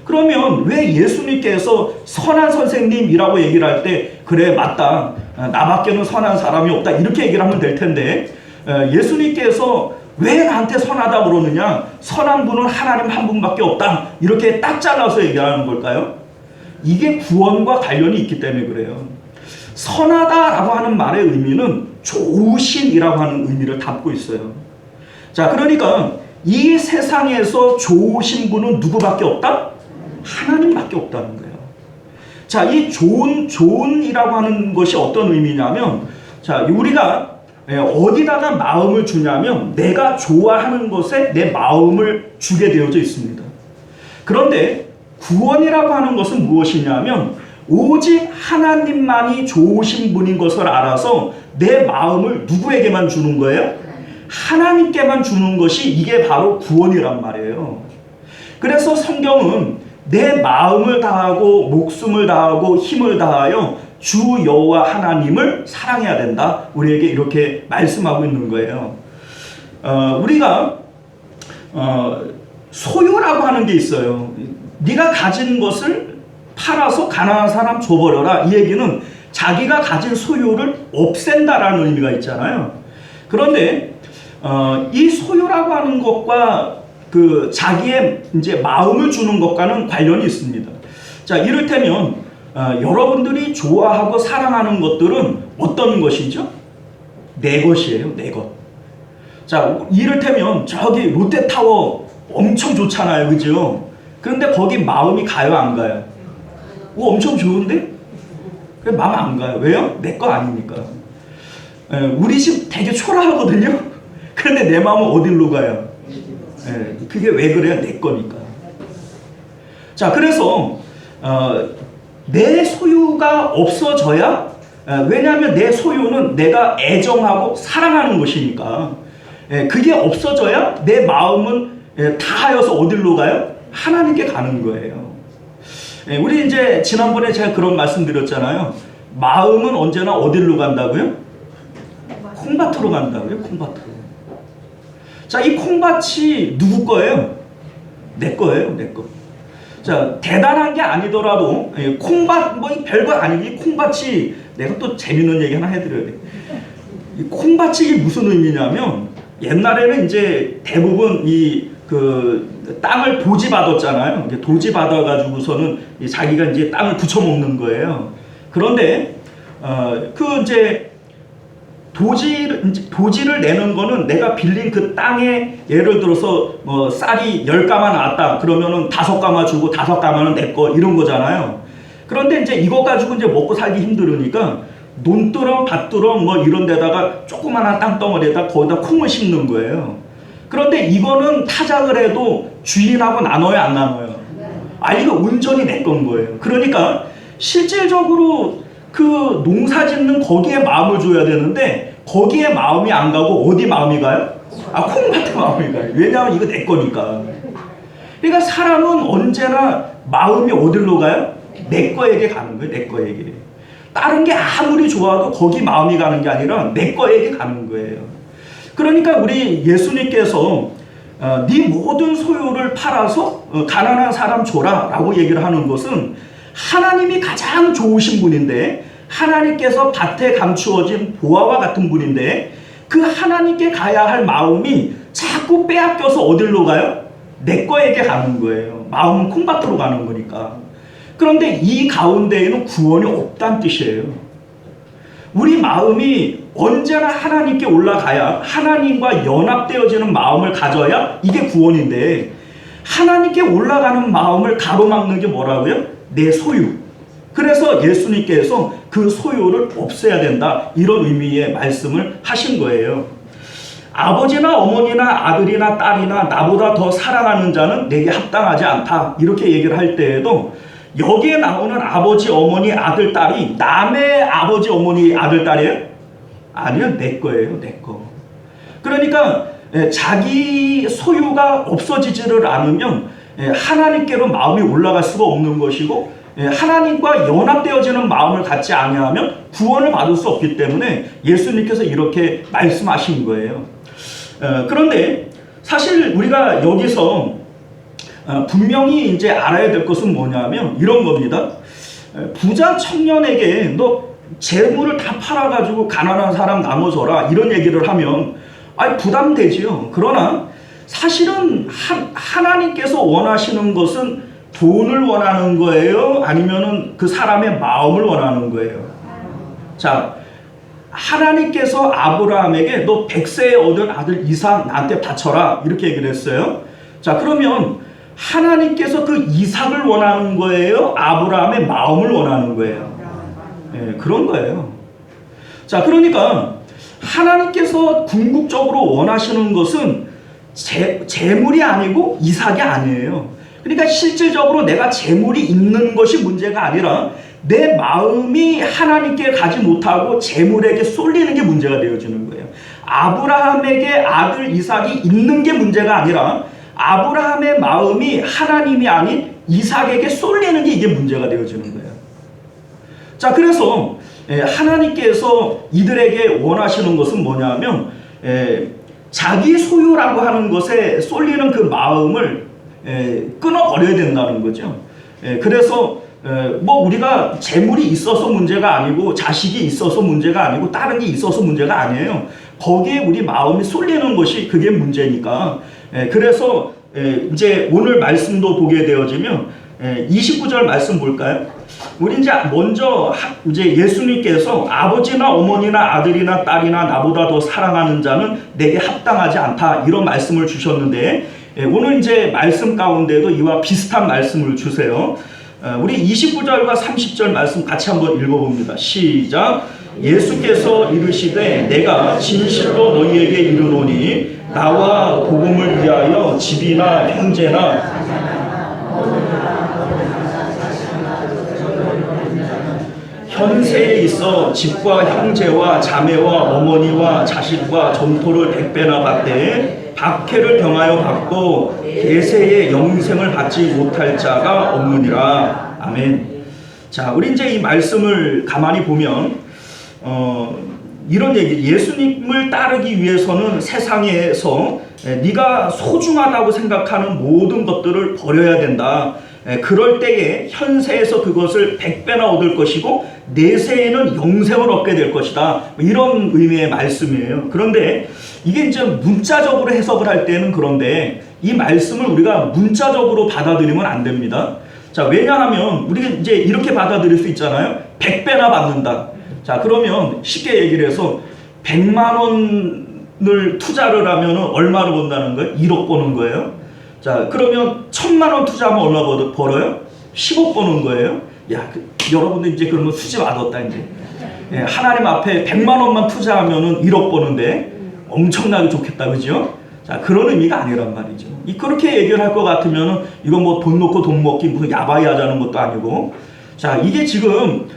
[SPEAKER 1] 그러면 왜 예수님께서 선한 선생님이라고 얘기를 할 때 그래 맞다, 나밖에는 선한 사람이 없다 이렇게 얘기를 하면 될 텐데 예수님께서 왜 나한테 선하다 그러느냐? 선한 분은 하나님 한 분밖에 없다 이렇게 딱 잘라서 얘기하는 걸까요? 이게 구원과 관련이 있기 때문에 그래요. 선하다라고 하는 말의 의미는 좋으신이라고 하는 의미를 담고 있어요. 자, 그러니까 이 세상에서 좋으신 분은 누구밖에 없다? 하나님밖에 없다는 거예요. 자, 이 좋은이라고 하는 것이 어떤 의미냐면, 자, 우리가 어디다가 마음을 주냐면 내가 좋아하는 것에 내 마음을 주게 되어져 있습니다. 그런데 구원이라고 하는 것은 무엇이냐면 오직 하나님만이 좋으신 분인 것을 알아서 내 마음을 누구에게만 주는 거예요? 하나님께만 주는 것이 이게 바로 구원이란 말이에요. 그래서 성경은 내 마음을 다하고 목숨을 다하고 힘을 다하여 주 여호와 하나님을 사랑해야 된다. 우리에게 이렇게 말씀하고 있는 거예요. 우리가 소유라고 하는 게 있어요. 네가 가진 것을 팔아서 가난한 사람 줘버려라. 이 얘기는 자기가 가진 소유를 없앤다라는 의미가 있잖아요. 그런데 이 소유라고 하는 것과 그 자기의 이제 마음을 주는 것과는 관련이 있습니다. 자, 이를테면 여러분들이 좋아하고 사랑하는 것들은 어떤 것이죠? 내 것이에요, 내 것. 자, 이를테면 저기 롯데타워 엄청 좋잖아요, 그죠? 그런데 거기 마음이 가요, 안 가요? 엄청 좋은데? 마음 안 가요. 왜요? 내 거 아니니까. 우리 집 되게 초라하거든요. 그런데 내 마음은 어디로 가요? 그게 왜 그래요? 내 거니까. 자, 그래서 내 소유가 없어져야, 왜냐하면 내 소유는 내가 애정하고 사랑하는 것이니까 그게 없어져야 내 마음은 다하여서 어디로 가요? 하나님께 가는 거예요. 우리 이제 지난번에 제가 그런 말씀 드렸잖아요. 마음은 언제나 어디로 간다고요? 콩밭으로 간다고요, 콩밭으로. 자, 이 콩밭이 누구 거예요? 내 거예요, 내 거. 자, 대단한 게 아니더라도 콩밭 뭐 별거 아니기 콩밭이, 내가 또 재밌는 얘기 하나 해드려야 돼. 이 콩밭이 무슨 의미냐면 옛날에는 이제 대부분 그 땅을 도지 받았잖아요. 도지 받아가지고서는 자기가 이제 땅을 부쳐 먹는 거예요. 그런데 그 이제 도지를 내는 거는 내가 빌린 그 땅에 예를 들어서 뭐 쌀이 10가마 나왔다 그러면은 5가마 주고 5가마는 내 거 이런 거잖아요. 그런데 이제 이거 가지고 이제 먹고 살기 힘들으니까 논두렁, 밭두렁 뭐 이런 데다가 조그마한 땅덩어리에다 거기다 콩을 심는 거예요. 그런데 이거는 타작을 해도 주인하고 나눠요, 안 나눠요? 이거 온전히 내 건 거예요. 그러니까 실질적으로 그 농사 짓는 거기에 마음을 줘야 되는데 거기에 마음이 안 가고 어디 마음이 가요? 콩밭에 마음이 가요. 왜냐하면 이거 내 거니까. 그러니까 사람은 언제나 마음이 어디로 가요? 내 거에게 가는 거예요, 내 거에게. 다른 게 아무리 좋아도 거기 마음이 가는 게 아니라 내 거에게 가는 거예요. 그러니까 우리 예수님께서 네 모든 소유를 팔아서 가난한 사람 줘라 라고 얘기를 하는 것은 하나님이 가장 좋으신 분인데 하나님께서 밭에 감추어진 보화와 같은 분인데 그 하나님께 가야 할 마음이 자꾸 빼앗겨서 어디로 가요? 내 거에게 가는 거예요. 마음은 콩밭으로 가는 거니까. 그런데 이 가운데에는 구원이 없다는 뜻이에요. 우리 마음이 언제나 하나님께 올라가야, 하나님과 연합되어지는 마음을 가져야 이게 구원인데, 하나님께 올라가는 마음을 가로막는 게 뭐라고요? 내 소유. 그래서 예수님께서 그 소유를 없애야 된다, 이런 의미의 말씀을 하신 거예요. 아버지나 어머니나 아들이나 딸이나 나보다 더 사랑하는 자는 내게 합당하지 않다, 이렇게 얘기를 할 때에도 여기에 나오는 아버지, 어머니, 아들, 딸이 남의 아버지, 어머니, 아들, 딸이에요? 아니요, 내 거예요, 내 거. 그러니까 자기 소유가 없어지지를 않으면 하나님께로 마음이 올라갈 수가 없는 것이고, 하나님과 연합되어지는 마음을 갖지 아니하면 구원을 받을 수 없기 때문에 예수님께서 이렇게 말씀하신 거예요. 그런데 사실 우리가 여기서 분명히 이제 알아야 될 것은 뭐냐면 이런 겁니다. 부자 청년에게 너 재물을 다 팔아가지고 가난한 사람 나눠줘라, 이런 얘기를 하면 부담되지요. 그러나 사실은 하나님께서 원하시는 것은 돈을 원하는 거예요? 아니면은 그 사람의 마음을 원하는 거예요? 자, 하나님께서 아브라함에게 너 100세에 얻은 아들 이삭 나한테 바쳐라, 이렇게 얘기를 했어요. 자, 그러면 하나님께서 그 이삭을 원하는 거예요? 아브라함의 마음을 원하는 거예요? 그런 거예요. 자, 그러니까 하나님께서 궁극적으로 원하시는 것은 재물이 아니고 이삭이 아니에요. 그러니까 실질적으로 내가 재물이 있는 것이 문제가 아니라 내 마음이 하나님께 가지 못하고 재물에게 쏠리는 게 문제가 되어지는 거예요. 아브라함에게 아들 이삭이 있는 게 문제가 아니라 아브라함의 마음이 하나님이 아닌 이삭에게 쏠리는 게 이게 문제가 되어지는 거예요. 자, 그래서 하나님께서 이들에게 원하시는 것은 뭐냐면 자기 소유라고 하는 것에 쏠리는 그 마음을 끊어버려야 된다는 거죠. 그래서 뭐 우리가 재물이 있어서 문제가 아니고 자식이 있어서 문제가 아니고 다른 게 있어서 문제가 아니에요. 거기에 우리 마음이 쏠리는 것이 그게 문제니까. 그래서 이제 오늘 말씀도 보게 되어지면 29절 말씀 볼까요? 우리 이제 먼저 이제 예수님께서 아버지나 어머니나 아들이나 딸이나 나보다 더 사랑하는 자는 내게 합당하지 않다, 이런 말씀을 주셨는데 오늘 이제 말씀 가운데도 이와 비슷한 말씀을 주세요. 우리 29절과 30절 말씀 같이 한번 읽어봅니다. 시작. 예수께서 이르시되 내가 진실로 너희에게 이르노니 나와 복음을 위하여 집이나 형제나 현세에 있어 집과 형제와 자매와 어머니와 자식과 전토를 100배나 받되 박해를 경하여 받고 계세의 영생을 받지 못할 자가 없느니라. 아멘. 자, 우리 이제 이 말씀을 가만히 보면 이런 얘기, 예수님을 따르기 위해서는 세상에서 네가 소중하다고 생각하는 모든 것들을 버려야 된다. 그럴 때에 현세에서 그것을 100배나 얻을 것이고 내세에는 영생을 얻게 될 것이다, 이런 의미의 말씀이에요. 그런데 이게 이제 문자적으로 해석을 할 때는 그런데 이 말씀을 우리가 문자적으로 받아들이면 안 됩니다. 자, 왜냐하면 우리가 이제 이렇게 받아들일 수 있잖아요. 100배나 받는다. 자, 그러면 쉽게 얘기를 해서 100만 원을 투자를 하면 얼마로 번다는 거예요? 1억 버는 거예요. 자, 그러면 1000만 원 투자하면 얼마 벌어요? 10억 버는 거예요. 야, 여러분들 이제 그러면 수지 맞았다 이제. 하나님 앞에 100만 원만 투자하면은 1억 버는데 엄청나게 좋겠다, 그죠? 자, 그런 의미가 아니란 말이죠. 그렇게 얘기를 할 것 같으면은 이건 뭐 돈 놓고 돈 먹기 무슨 야바이 하자는 것도 아니고. 자, 이게 지금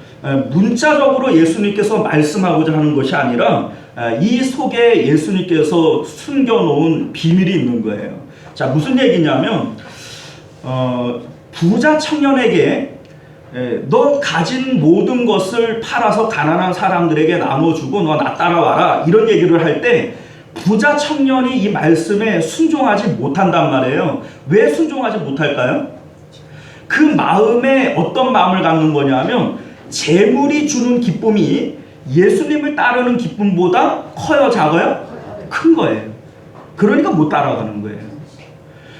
[SPEAKER 1] 문자적으로 예수님께서 말씀하고자 하는 것이 아니라 이 속에 예수님께서 숨겨놓은 비밀이 있는 거예요. 자, 무슨 얘기냐면 부자 청년에게 너 가진 모든 것을 팔아서 가난한 사람들에게 나눠주고 너 나 따라와라, 이런 얘기를 할 때 부자 청년이 이 말씀에 순종하지 못한단 말이에요. 왜 순종하지 못할까요? 그 마음에 어떤 마음을 갖는 거냐면 재물이 주는 기쁨이 예수님을 따르는 기쁨보다 커요, 작아요? 큰 거예요. 그러니까 못 따라가는 거예요.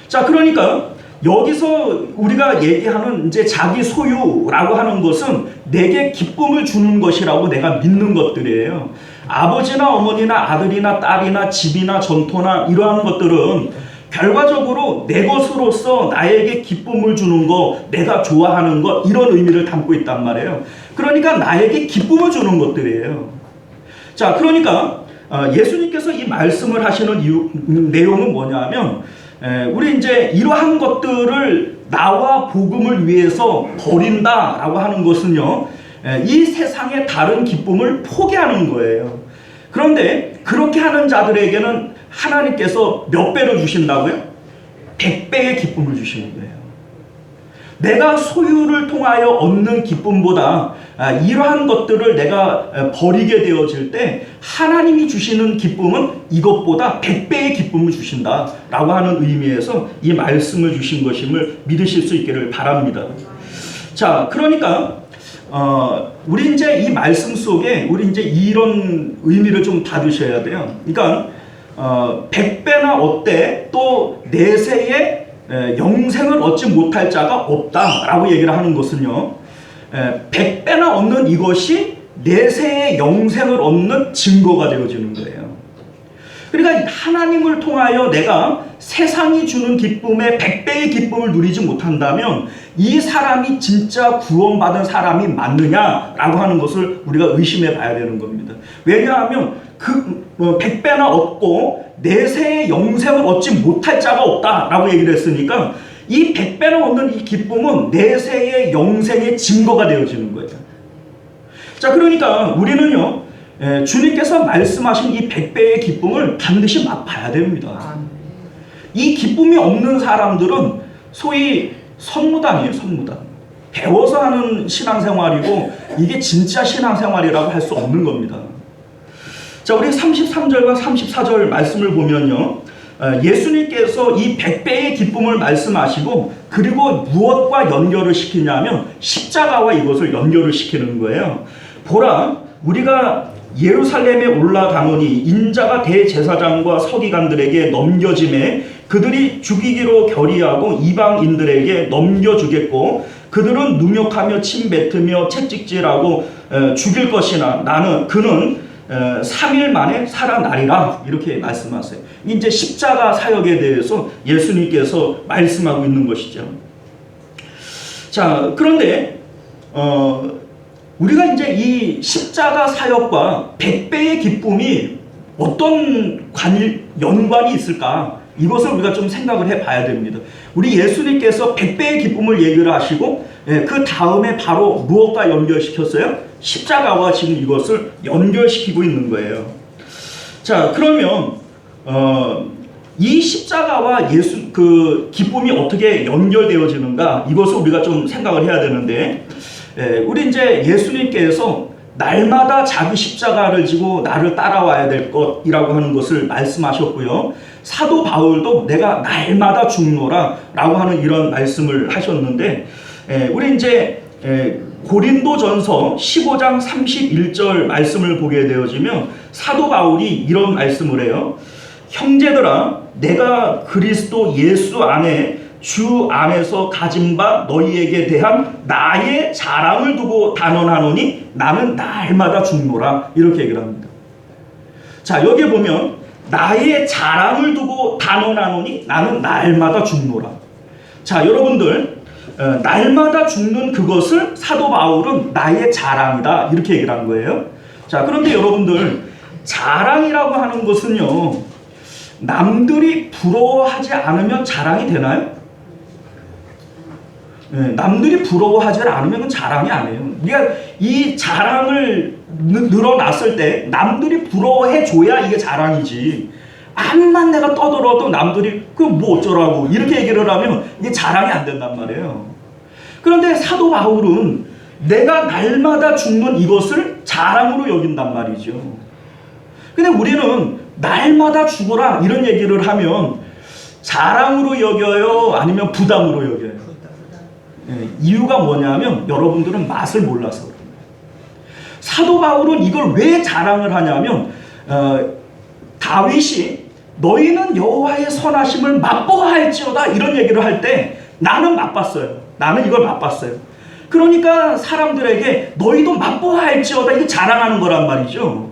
[SPEAKER 1] 자, 그러니까 여기서 우리가 얘기하는 이제 자기 소유라고 하는 것은 내게 기쁨을 주는 것이라고 내가 믿는 것들이에요. 아버지나 어머니나 아들이나 딸이나 집이나 전토나 이러한 것들은 결과적으로 내 것으로서 나에게 기쁨을 주는 거, 내가 좋아하는 것, 이런 의미를 담고 있단 말이에요. 그러니까 나에게 기쁨을 주는 것들이에요. 자, 그러니까 예수님께서 이 말씀을 하시는 내용은 뭐냐면, 우리 이제 이러한 것들을 나와 복음을 위해서 버린다라고 하는 것은요, 이 세상의 다른 기쁨을 포기하는 거예요. 그런데 그렇게 하는 자들에게는 하나님께서 몇 배로 주신다고요? 100배의 기쁨을 주시는 거예요. 내가 소유를 통하여 얻는 기쁨보다 이러한 것들을 내가 버리게 되어질 때 하나님이 주시는 기쁨은 이것보다 100배의 기쁨을 주신다라고 하는 의미에서 이 말씀을 주신 것임을 믿으실 수 있기를 바랍니다. 자, 그러니까 우리 이제 이 말씀 속에 우리 이제 이런 의미를 좀 받으셔야 돼요. 그러니까 100배나 얻되 또 내세에 영생을 얻지 못할 자가 없다라고 얘기를 하는 것은요, 100배나 얻는 이것이 내세의 영생을 얻는 증거가 되어지는 거예요. 그러니까 하나님을 통하여 내가 세상이 주는 기쁨의 100배의 기쁨을 누리지 못한다면 이 사람이 진짜 구원받은 사람이 맞느냐라고 하는 것을 우리가 의심해 봐야 되는 겁니다. 왜냐하면 그 100배나 얻고 내세의 영생을 얻지 못할 자가 없다라고 얘기를 했으니까 이 100배나 얻는 이 기쁨은 내세의 영생의 증거가 되어지는 거예요. 자, 그러니까 우리는요, 주님께서 말씀하신 이 100배의 기쁨을 반드시 맛봐야 됩니다. 이 기쁨이 없는 사람들은 소위 선무당이에요, 선무당. 배워서 하는 신앙생활이고 이게 진짜 신앙생활이라고 할 수 없는 겁니다. 자, 우리 33절과 34절 말씀을 보면요, 예수님께서 이 100배의 기쁨을 말씀하시고 그리고 무엇과 연결을 시키냐면 십자가와 이것을 연결을 시키는 거예요. 보라, 우리가 예루살렘에 올라가노니 인자가 대제사장과 서기관들에게 넘겨짐에 그들이 죽이기로 결의하고 이방인들에게 넘겨주겠고 그들은 능욕하며 침뱉으며 채찍질하고 죽일 것이나 그는 3일 만에 살아나리라, 이렇게 말씀하세요. 이제 십자가 사역에 대해서 예수님께서 말씀하고 있는 것이죠. 자, 그런데 우리가 이제 이 십자가 사역과 100배의 기쁨이 어떤 연관이 있을까? 이것을 우리가 좀 생각을 해봐야 됩니다. 우리 예수님께서 100배의 기쁨을 얘기를 하시고 그 다음에 바로 무엇과 연결시켰어요? 십자가와 지금 이것을 연결시키고 있는 거예요. 자, 그러면 이 십자가와 그 기쁨이 어떻게 연결되어지는가? 이것을 우리가 좀 생각을 해야 되는데, 우리 이제 예수님께서 날마다 자기 십자가를 지고 나를 따라와야 될 것이라고 하는 것을 말씀하셨고요. 사도 바울도 내가 날마다 죽노라 라고 하는 이런 말씀을 하셨는데, 우리 이제 고린도전서 15장 31절 말씀을 보게 되어지면 사도 바울이 이런 말씀을 해요. 형제들아, 내가 그리스도 예수 안에 주 안에서 가진 바 너희에게 대한 나의 자랑을 두고 단언하노니 나는 날마다 죽노라, 이렇게 얘기를 합니다. 자, 여기 보면 나의 자랑을 두고 단언하노니 나는 날마다 죽노라. 자, 여러분들, 날마다 죽는 그것을 사도 바울은 나의 자랑이다, 이렇게 얘기를 한 거예요. 자, 그런데 여러분들, 자랑이라고 하는 것은요, 남들이 부러워하지 않으면 자랑이 되나요? 남들이 부러워하지 않으면 자랑이 아니에요. 그러니까 이 자랑을 늘어났을 때 남들이 부러워해 줘야 이게 자랑이지. 암만 내가 떠들어도 남들이 그 뭐 어쩌라고 이렇게 얘기를 하면 이게 자랑이 안 된단 말이에요. 그런데 사도 바울은 내가 날마다 죽는 이것을 자랑으로 여긴단 말이죠. 근데 우리는 날마다 죽어라 이런 얘기를 하면 자랑으로 여겨요? 아니면 부담으로 여겨요? 이유가 뭐냐면 여러분들은 맛을 몰라서 그래요. 사도 바울은 이걸 왜 자랑을 하냐면 다윗이 너희는 여호와의 선하심을 맛보아할지어다 이런 얘기를 할 때 나는 맛봤어요. 나는 이걸 맛봤어요. 그러니까 사람들에게 너희도 맛보아할지어다 이거 자랑하는 거란 말이죠.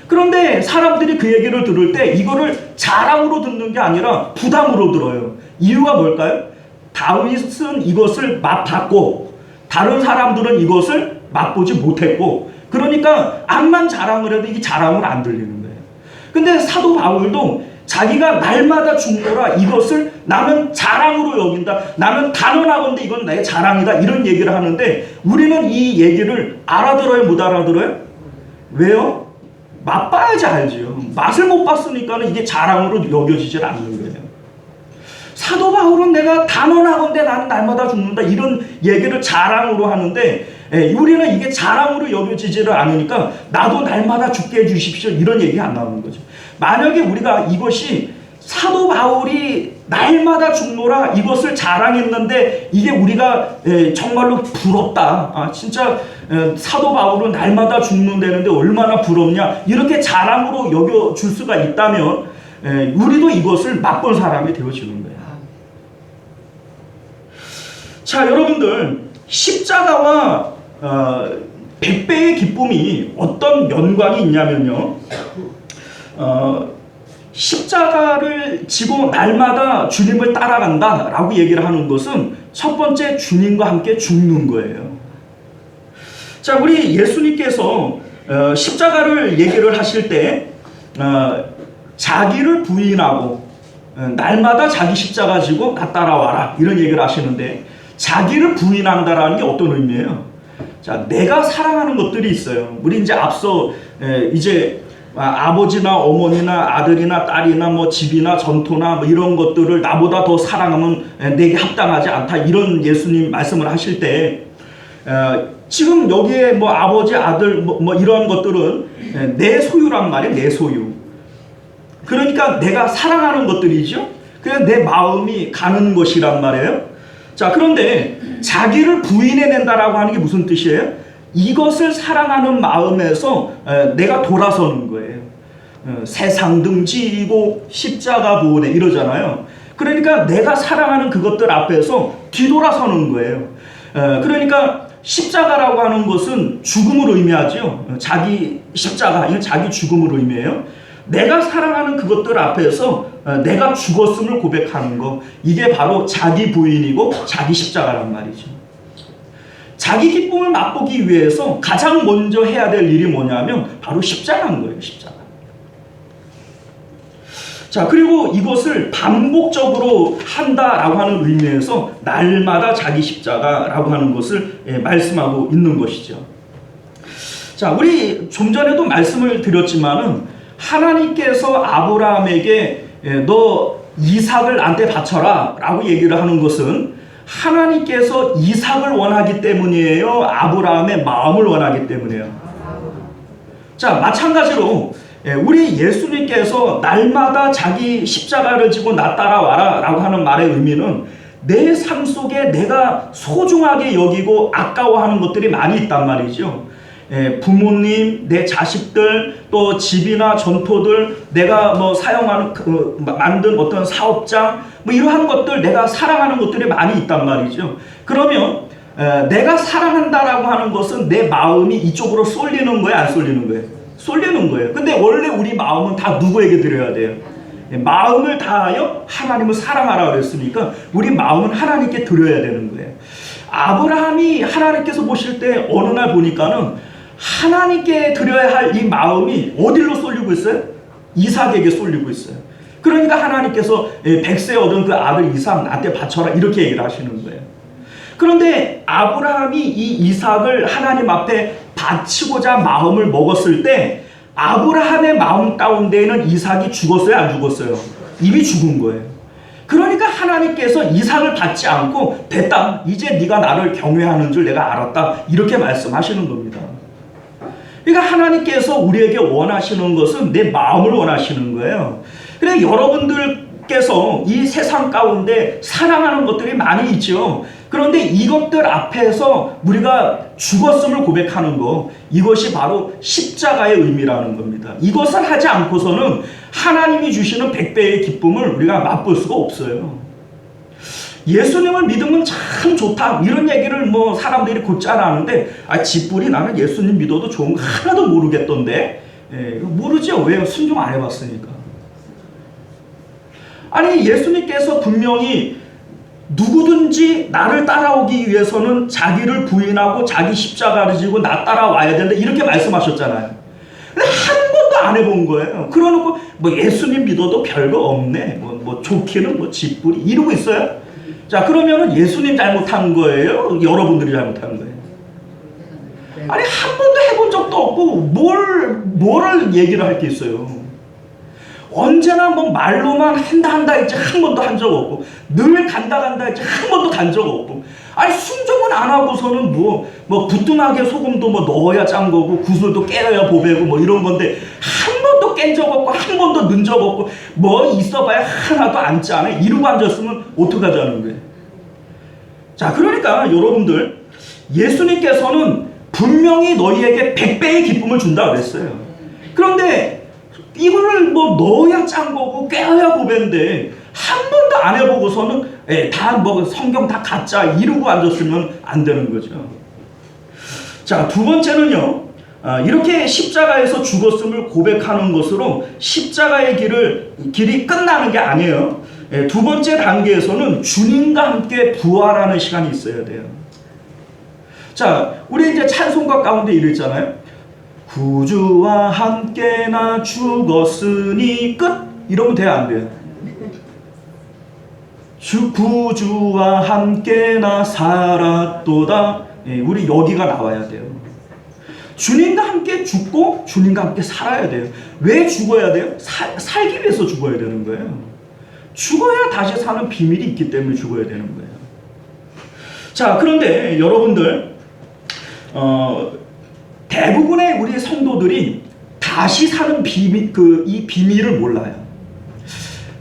[SPEAKER 1] 그런데 사람들이 그 얘기를 들을 때 이거를 자랑으로 듣는 게 아니라 부담으로 들어요. 이유가 뭘까요? 다윗은 이것을 맛봤고 다른 사람들은 이것을 맛보지 못했고, 그러니까 암만 자랑을 해도 이게 자랑은 안 들리는 거예요. 근데 사도 바울도 자기가 날마다 죽노라 이것을 나는 자랑으로 여긴다, 나는 단언하건대 이건 내 자랑이다 이런 얘기를 하는데 우리는 이 얘기를 알아들어요, 못 알아들어요? 왜요? 맛봐야지 알지요. 맛을 못 봤으니까 이게 자랑으로 여겨지질 않는 거예요. 사도 바울은 내가 단언하건대 나는 날마다 죽는다 이런 얘기를 자랑으로 하는데 우리는 이게 자랑으로 여겨지지를 않으니까 나도 날마다 죽게 해주십시오 이런 얘기 안 나오는 거죠. 만약에 우리가 이것이 사도 바울이 날마다 죽노라 이것을 자랑했는데 이게 우리가 정말로 부럽다, 진짜 사도 바울은 날마다 죽는다는데 얼마나 부럽냐 이렇게 자랑으로 여겨줄 수가 있다면 우리도 이것을 맛본 사람이 되어지는 거예요. 자, 여러분들, 십자가와 100배의 기쁨이 어떤 연관이 있냐면요, 십자가를 지고 날마다 주님을 따라간다 라고 얘기를 하는 것은 첫 번째 주님과 함께 죽는 거예요. 자, 우리 예수님께서 십자가를 얘기를 하실 때 자기를 부인하고 날마다 자기 십자가 지고 나 따라와라 이런 얘기를 하시는데, 자기를 부인한다라는 게 어떤 의미예요? 자, 내가 사랑하는 것들이 있어요. 우리 이제 앞서 이제 아버지나 어머니나 아들이나 딸이나 뭐 집이나 전토나 뭐 이런 것들을 나보다 더 사랑하면 내게 합당하지 않다 이런 예수님 말씀을 하실 때 지금 여기에 뭐 아버지 아들 뭐 이런 것들은 내 소유란 말이에요. 내 소유. 그러니까 내가 사랑하는 것들이죠. 그래서 내 마음이 가는 것이란 말이에요. 자, 그런데 자기를 부인해낸다라고 하는 게 무슨 뜻이에요? 이것을 사랑하는 마음에서 내가 돌아서는 거예요. 세상 등지고 십자가 보내 이러잖아요. 그러니까 내가 사랑하는 그것들 앞에서 뒤돌아서는 거예요. 그러니까 십자가라고 하는 것은 죽음을 의미하죠. 자기 십자가, 이건 자기 죽음을 의미해요. 내가 사랑하는 그것들 앞에서 내가 죽었음을 고백하는 거, 이게 바로 자기 부인이고 자기 십자가란 말이죠. 자기 기쁨을 맛보기 위해서 가장 먼저 해야 될 일이 뭐냐면 바로 십자가인 거예요. 십자가. 자, 그리고 이것을 반복적으로 한다라고 하는 의미에서 날마다 자기 십자가라고 하는 것을 말씀하고 있는 것이죠. 자, 우리 좀 전에도 말씀을 드렸지만은 하나님께서 아브라함에게 너 이삭을 나한테 바쳐라 라고 얘기를 하는 것은 하나님께서 이삭을 원하기 때문이에요? 아브라함의 마음을 원하기 때문이에요? 자, 마찬가지로 우리 예수님께서 날마다 자기 십자가를 지고 나 따라와라 라고 하는 말의 의미는 내 삶 속에 내가 소중하게 여기고 아까워하는 것들이 많이 있단 말이죠. 부모님, 내 자식들, 또 집이나 전토들, 내가 뭐 사용하는 만든 어떤 사업장, 뭐 이러한 것들, 내가 사랑하는 것들이 많이 있단 말이죠. 그러면 내가 사랑한다라고 하는 것은 내 마음이 이쪽으로 쏠리는 거예요, 안 쏠리는 거예요? 쏠리는 거예요. 근데 원래 우리 마음은 다 누구에게 드려야 돼요? 마음을 다하여 하나님을 사랑하라 그랬으니까 우리 마음은 하나님께 드려야 되는 거예요. 아브라함이 하나님께서 보실 때 어느 날 보니까는 하나님께 드려야 할 이 마음이 어디로 쏠리고 있어요? 이삭에게 쏠리고 있어요. 그러니까 하나님께서 100세 얻은 그 아들 이삭 나한테 바쳐라 이렇게 얘기를 하시는 거예요. 그런데 아브라함이 이 이삭을 하나님 앞에 바치고자 마음을 먹었을 때 아브라함의 마음 가운데에는 이삭이 죽었어요, 안 죽었어요? 이미 죽은 거예요. 그러니까 하나님께서 이삭을 받지 않고 됐다, 이제 네가 나를 경외하는 줄 내가 알았다 이렇게 말씀하시는 겁니다. 그러니까 하나님께서 우리에게 원하시는 것은 내 마음을 원하시는 거예요. 그래, 여러분들 예수님께서 이 세상 가운데 사랑하는 것들이 많이 있죠. 그런데 이것들 앞에서 우리가 죽었음을 고백하는 것, 이것이 바로 십자가의 의미라는 겁니다. 이것을 하지 않고서는 하나님이 주시는 100배의 기쁨을 우리가 맛볼 수가 없어요. 예수님을 믿으면 참 좋다 이런 얘기를 뭐 사람들이 곧잘 아는데, 집불이 나는 예수님 믿어도 좋은 거 하나도 모르겠던데. 모르죠. 왜? 순종 안 해봤으니까. 아니, 예수님께서 분명히 누구든지 나를 따라오기 위해서는 자기를 부인하고 자기 십자가를 지고 나 따라와야 된다 이렇게 말씀하셨잖아요. 근데 한 번도 안 해본 거예요. 그러놓고 뭐 예수님 믿어도 별거 없네, 뭐 좋기는 뭐 집불이 이러고 있어요. 자, 그러면은 예수님 잘못한 거예요? 여러분들이 잘못한 거예요? 아니, 한 번도 해본 적도 없고 뭐를 얘기를 할 게 있어요. 언제나 뭐 말로만 한다 했지 한 번도 한 적 없고, 늘 간다 했지 한 번도 간 적 없고, 아니 순종은 안 하고서는 뭐 부뚜막에 소금도 뭐 넣어야 짠 거고 구슬도 깨야 보배고 뭐 이런 건데, 한 번도 깬 적 없고 한 번도 넣은 적 없고 뭐 있어봐야 하나도 안 짜네 이러고 앉았으면 어떡하자는 거예요. 자, 그러니까 여러분들, 예수님께서는 분명히 너희에게 100배의 기쁨을 준다 그랬어요. 그런데 이거를 뭐 넣어야 짠 거고 깨야 보배인데 한 번도 안 해보고서는 다 뭐 성경 다 가짜 이러고 앉았으면 안 되는 거죠. 자, 두 번째는요, 이렇게 십자가에서 죽었음을 고백하는 것으로 십자가의 길이 끝나는 게 아니에요. 두 번째 단계에서는 주님과 함께 부활하는 시간이 있어야 돼요. 자, 우리 이제 찬송가 가운데 이랬잖아요. 구주와 함께 나 죽었으니 끝! 이러면 돼요, 안 돼요? 구주와 함께 나 살았도다. 우리 여기가 나와야 돼요. 주님과 함께 죽고 주님과 함께 살아야 돼요. 왜 죽어야 돼요? 살기 위해서 죽어야 되는 거예요. 죽어야 다시 사는 비밀이 있기 때문에 죽어야 되는 거예요. 자, 그런데 여러분들, 대부분의 우리 성도들이 다시 사는 이 비밀을 몰라요.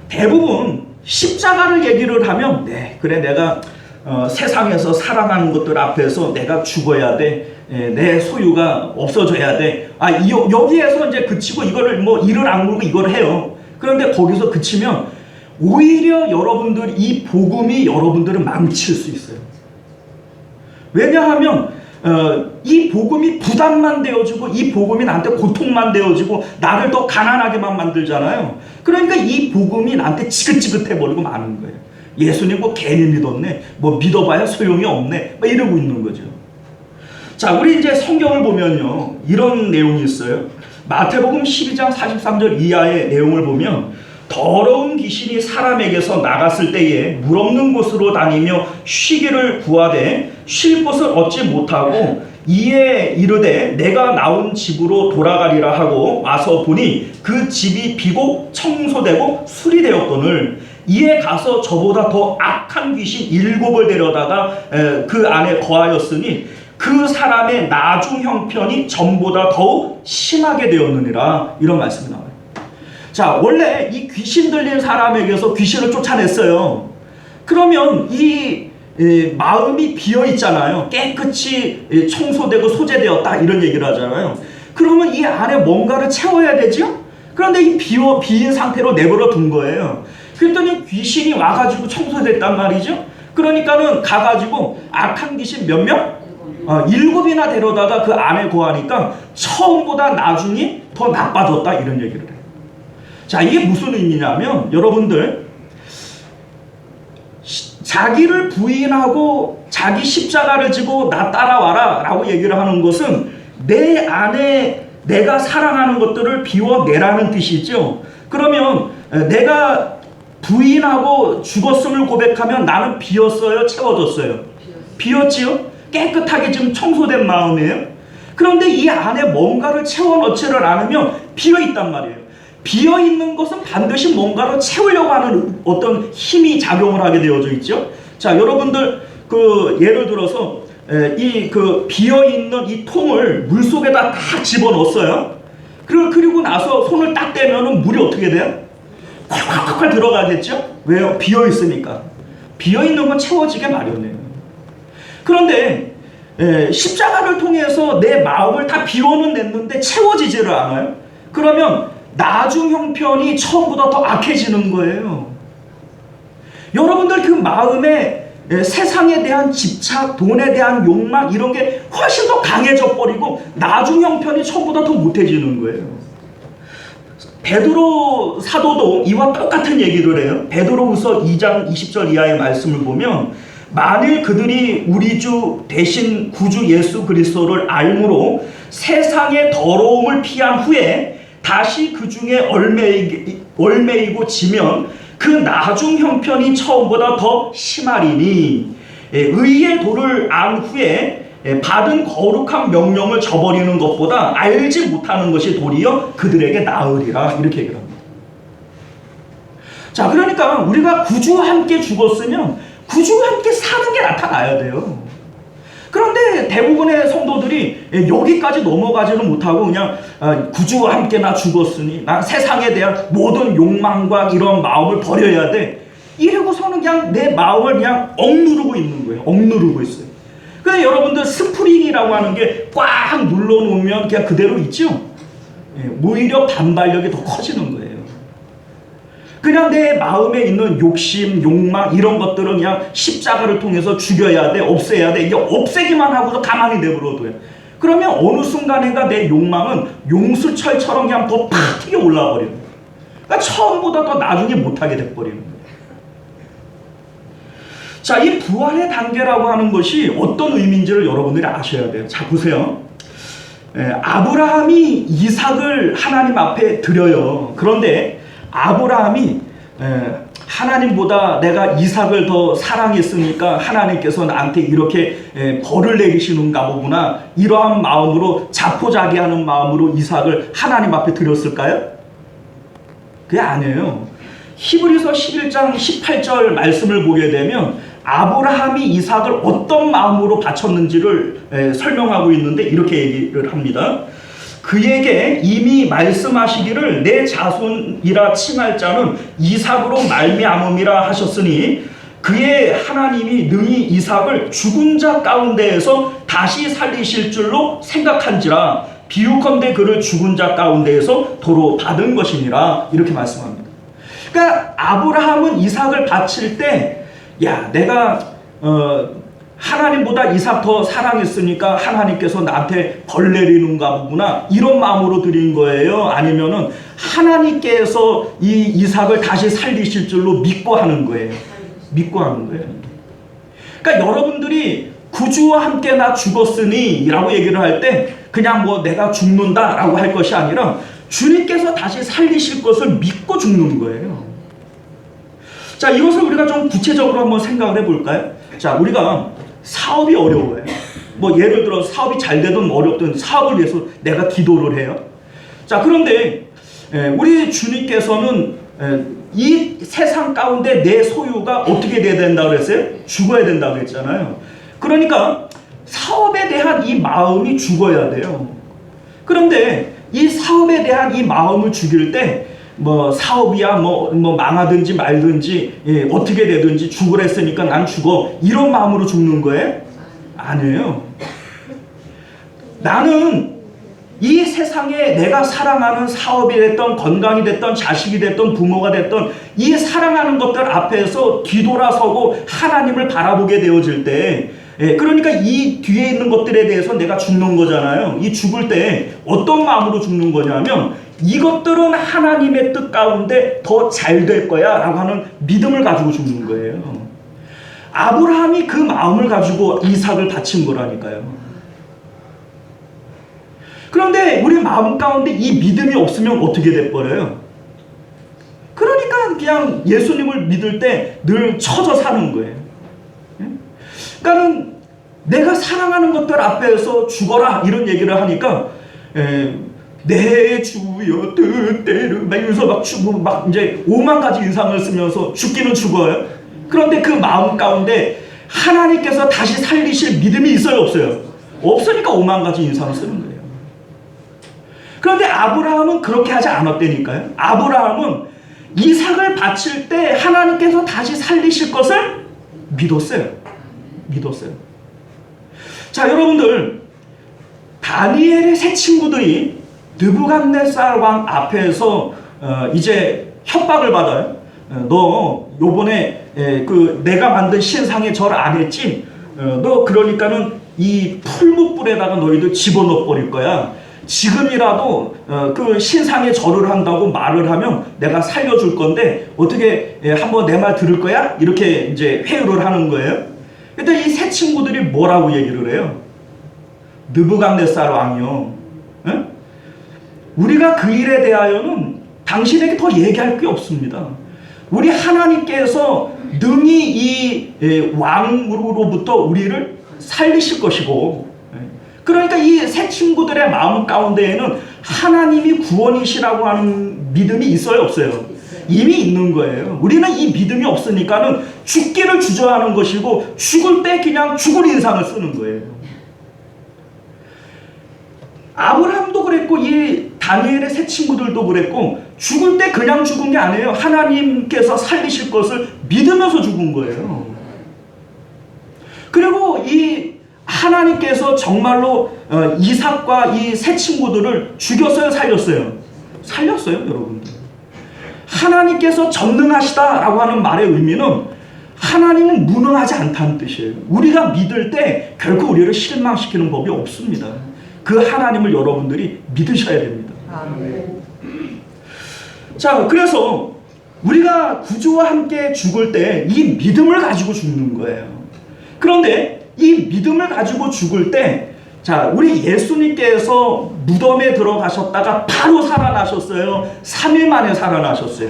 [SPEAKER 1] 대부분 십자가를 얘기를 하면, 그래, 내가 세상에서 사랑하는 것들 앞에서 내가 죽어야 돼. 내 소유가 없어져야 돼. 여기에서 이제 그치고 이거를 뭐 이를 악물고 이걸 해요. 그런데 거기서 그치면 오히려 여러분들 이 복음이 여러분들을 망칠 수 있어요. 왜냐하면 이 복음이 부담만 되어지고 이 복음이 나한테 고통만 되어지고 나를 더 가난하게만 만들잖아요. 그러니까 이 복음이 나한테 지긋지긋해버리고 마는 거예요. 예수님 뭐 괜히 믿었네, 뭐 믿어봐야 소용이 없네, 막 이러고 있는 거죠. 자, 우리 이제 성경을 보면요, 이런 내용이 있어요. 마태복음 12장 43절 이하의 내용을 보면, 더러운 귀신이 사람에게서 나갔을 때에 물 없는 곳으로 다니며 쉬기를 구하되 쉴 곳을 얻지 못하고 이에 이르되 내가 나온 집으로 돌아가리라 하고 와서 보니 그 집이 비고 청소되고 수리되었거늘 이에 가서 저보다 더 악한 귀신 7을 데려다가 그 안에 거하였으니 그 사람의 나중 형편이 전보다 더욱 심하게 되었느니라. 이런 말씀이 나와요. 자, 원래 이 귀신 들린 사람에게서 귀신을 쫓아냈어요. 그러면 이 마음이 비어 있잖아요. 깨끗이 청소되고 소재되었다 이런 얘기를 하잖아요. 그러면 이 안에 뭔가를 채워야 되죠? 그런데 이 비인 상태로 내버려 둔 거예요. 그랬더니 귀신이 와가지고 청소됐단 말이죠. 그러니까는 가가지고 악한 귀신 몇 명? 7이나 데려다가 그 안에 거하니까 처음보다 나중이 더 나빠졌다 이런 얘기를 해요. 자, 이게 무슨 의미냐면, 여러분들, 자기를 부인하고 자기 십자가를 지고 나 따라와라 라고 얘기를 하는 것은 내 안에 내가 사랑하는 것들을 비워내라는 뜻이죠. 그러면 내가 부인하고 죽었음을 고백하면 나는 비었어요, 채워졌어요? 비었지요? 깨끗하게 지금 청소된 마음이에요. 그런데 이 안에 뭔가를 채워넣지를 않으면 비어있단 말이에요. 비어있는 것은 반드시 뭔가로 채우려고 하는 어떤 힘이 작용을 하게 되어져 있죠. 자, 여러분들 예를 들어서 이 비어있는 이 통을 물속에다 딱 집어넣었어요. 그리고 나서 손을 딱 떼면은 물이 어떻게 돼요? 콸콸콸 들어가겠죠? 왜요? 비어 있으니까. 비어 있는 건 채워지게 마련해요. 그런데 십자가를 통해서 내 마음을 다 비워는 냈는데 채워지지를 않아요. 그러면 나중 형편이 처음보다 더 악해지는 거예요. 여러분들 그 마음에 세상에 대한 집착, 돈에 대한 욕망 이런 게 훨씬 더 강해져 버리고 나중 형편이 처음보다 더 못해지는 거예요. 베드로 사도도 이와 똑같은 얘기를 해요. 베드로후서 2장 20절 이하의 말씀을 보면 만일 그들이 우리 주 대신 구주 예수 그리스도를 알므로 세상의 더러움을 피한 후에 다시 그 중에 얼매이고 지면 그 나중 형편이 처음보다 더 심하리니 의의 도를 안 후에 받은 거룩한 명령을 저버리는 것보다 알지 못하는 것이 도리어 그들에게 나으리라 이렇게 얘기를 합니다. 자, 그러니까 우리가 구주와 함께 죽었으면 구주와 함께 사는 게 나타나야 돼요. 그런데 대부분의 성도들이 여기까지 넘어가지는 못하고 그냥 구주와 함께 나 죽었으니 나 세상에 대한 모든 욕망과 이런 마음을 버려야 돼. 이러고서는 그냥 내 마음을 그냥 억누르고 있는 거예요. 억누르고 있어요. 근데 여러분들 스프링이라고 하는 게 꽉 눌러놓으면 그냥 그대로 있죠? 오히려 반발력이 더 커지는 거예요. 그냥 내 마음에 있는 욕심, 욕망 이런 것들은 그냥 십자가를 통해서 죽여야 돼, 없애야 돼. 이게 없애기만 하고도 가만히 내버려둬요. 그러면 어느 순간인가 내 욕망은 용수철처럼 그냥 더 팍 튀겨 올라와 버리는 거예요. 그러니까 처음보다 더 나중에 못하게 돼버리는 거예요. 자, 이 부활의 단계라고 하는 것이 어떤 의미인지를 여러분들이 아셔야 돼요. 자, 보세요. 아브라함이 이삭을 하나님 앞에 드려요. 그런데 아브라함이 하나님보다 내가 이삭을 더 사랑했으니까 하나님께서 나한테 이렇게 벌을 내리시는가 보구나, 이러한 마음으로 자포자기하는 마음으로 이삭을 하나님 앞에 드렸을까요? 그게 아니에요. 히브리서 11장 18절 말씀을 보게 되면 아브라함이 이삭을 어떤 마음으로 바쳤는지를 설명하고 있는데 이렇게 얘기를 합니다. 그에게 이미 말씀하시기를 내 자손이라 칭할 자는 이삭으로 말미암음이라 하셨으니 그의 하나님이 능히 이삭을 죽은 자 가운데에서 다시 살리실 줄로 생각한지라 비유컨대 그를 죽은 자 가운데에서 도로 받은 것이니라 이렇게 말씀합니다. 그러니까 아브라함은 이삭을 바칠 때 야, 내가 하나님보다 이삭 더 사랑했으니까 하나님께서 나한테 벌 내리는가 보구나 이런 마음으로 드린 거예요? 아니면은 하나님께서 이 이삭을 다시 살리실 줄로 믿고 하는 거예요? 믿고 하는 거예요. 그러니까 여러분들이 구주와 함께 나 죽었으니 라고 얘기를 할 때 그냥 뭐 내가 죽는다 라고 할 것이 아니라 주님께서 다시 살리실 것을 믿고 죽는 거예요. 자, 이것을 우리가 좀 구체적으로 한번 생각을 해볼까요? 자, 우리가 사업이 어려워요. 뭐 예를 들어 사업이 잘 되든 어렵든 사업을 위해서 내가 기도를 해요. 자, 그런데 우리 주님께서는 이 세상 가운데 내 소유가 어떻게 돼야 된다고 그랬어요? 죽어야 된다고 그랬잖아요. 그러니까 사업에 대한 이 마음이 죽어야 돼요. 그런데 이 사업에 대한 이 마음을 죽일 때 뭐 사업이야 뭐 망하든지 말든지 어떻게 되든지 죽으라 했으니까 난 죽어 이런 마음으로 죽는 거예요? 아니에요. 나는 이 세상에 내가 사랑하는 사업이 됐던 건강이 됐던 자식이 됐던 부모가 됐던 이 사랑하는 것들 앞에서 뒤돌아서고 하나님을 바라보게 되어질 때 그러니까 이 뒤에 있는 것들에 대해서 내가 죽는 거잖아요. 이 죽을 때 어떤 마음으로 죽는 거냐면 이것들은 하나님의 뜻 가운데 더 잘 될 거야 라고 하는 믿음을 가지고 죽는 거예요. 아브라함이 그 마음을 가지고 이삭을 바친 거라니까요. 그런데 우리 마음 가운데 이 믿음이 없으면 어떻게 돼버려요? 그러니까 그냥 예수님을 믿을 때 늘 처져 사는 거예요. 그러니까 내가 사랑하는 것들 앞에서 죽어라 이런 얘기를 하니까 내 주여 뜻대로 막 이러면서 막 이제 5만 가지 인상을 쓰면서 죽기는 죽어요. 그런데 그 마음 가운데 하나님께서 다시 살리실 믿음이 있어요, 없어요? 없으니까 5만 가지 인상을 쓰는 거예요. 그런데 아브라함은 그렇게 하지 않았다니까요. 아브라함은 이삭을 바칠 때 하나님께서 다시 살리실 것을 믿었어요. 믿었어요. 자, 여러분들, 다니엘의 세 친구들이 느부갓네살 왕 앞에서 이제 협박을 받아요. 너 요번에 내가 만든 신상에 절 안 했지? 너 그러니까는 이 풀무불에다가 너희들 집어넣어 버릴 거야. 지금이라도 그 신상에 절을 한다고 말을 하면 내가 살려줄 건데 어떻게 한번 내 말 들을 거야? 이렇게 이제 회유를 하는 거예요. 근데 이 세 친구들이 뭐라고 얘기를 해요? 느부갓네살 왕이요, 에? 우리가 그 일에 대하여는 당신에게 더 얘기할 게 없습니다. 우리 하나님께서 능히 이 왕으로부터 우리를 살리실 것이고, 그러니까 이 세 친구들의 마음 가운데에는 하나님이 구원이시라고 하는 믿음이 있어요, 없어요? 이미 있는 거예요. 우리는 이 믿음이 없으니까는 죽기를 주저하는 것이고, 죽을 때 그냥 죽을 인상을 쓰는 거예요. 아브라함도 그랬고, 이 다니엘의 세 친구들도 그랬고, 죽을 때 그냥 죽은 게 아니에요. 하나님께서 살리실 것을 믿으면서 죽은 거예요. 그리고 이 하나님께서 정말로 이삭과 이 세 친구들을 죽였어요, 살렸어요? 살렸어요, 여러분들. 하나님께서 전능하시다라고 하는 말의 의미는 하나님은 무능하지 않다는 뜻이에요. 우리가 믿을 때 결코 우리를 실망시키는 법이 없습니다. 그 하나님을 여러분들이 믿으셔야 됩니다. 자, 그래서 우리가 구주와 함께 죽을 때 이 믿음을 가지고 죽는 거예요. 그런데 이 믿음을 가지고 죽을 때, 자, 우리 예수님께서 무덤에 들어가셨다가 바로 살아나셨어요? 3일 만에 살아나셨어요?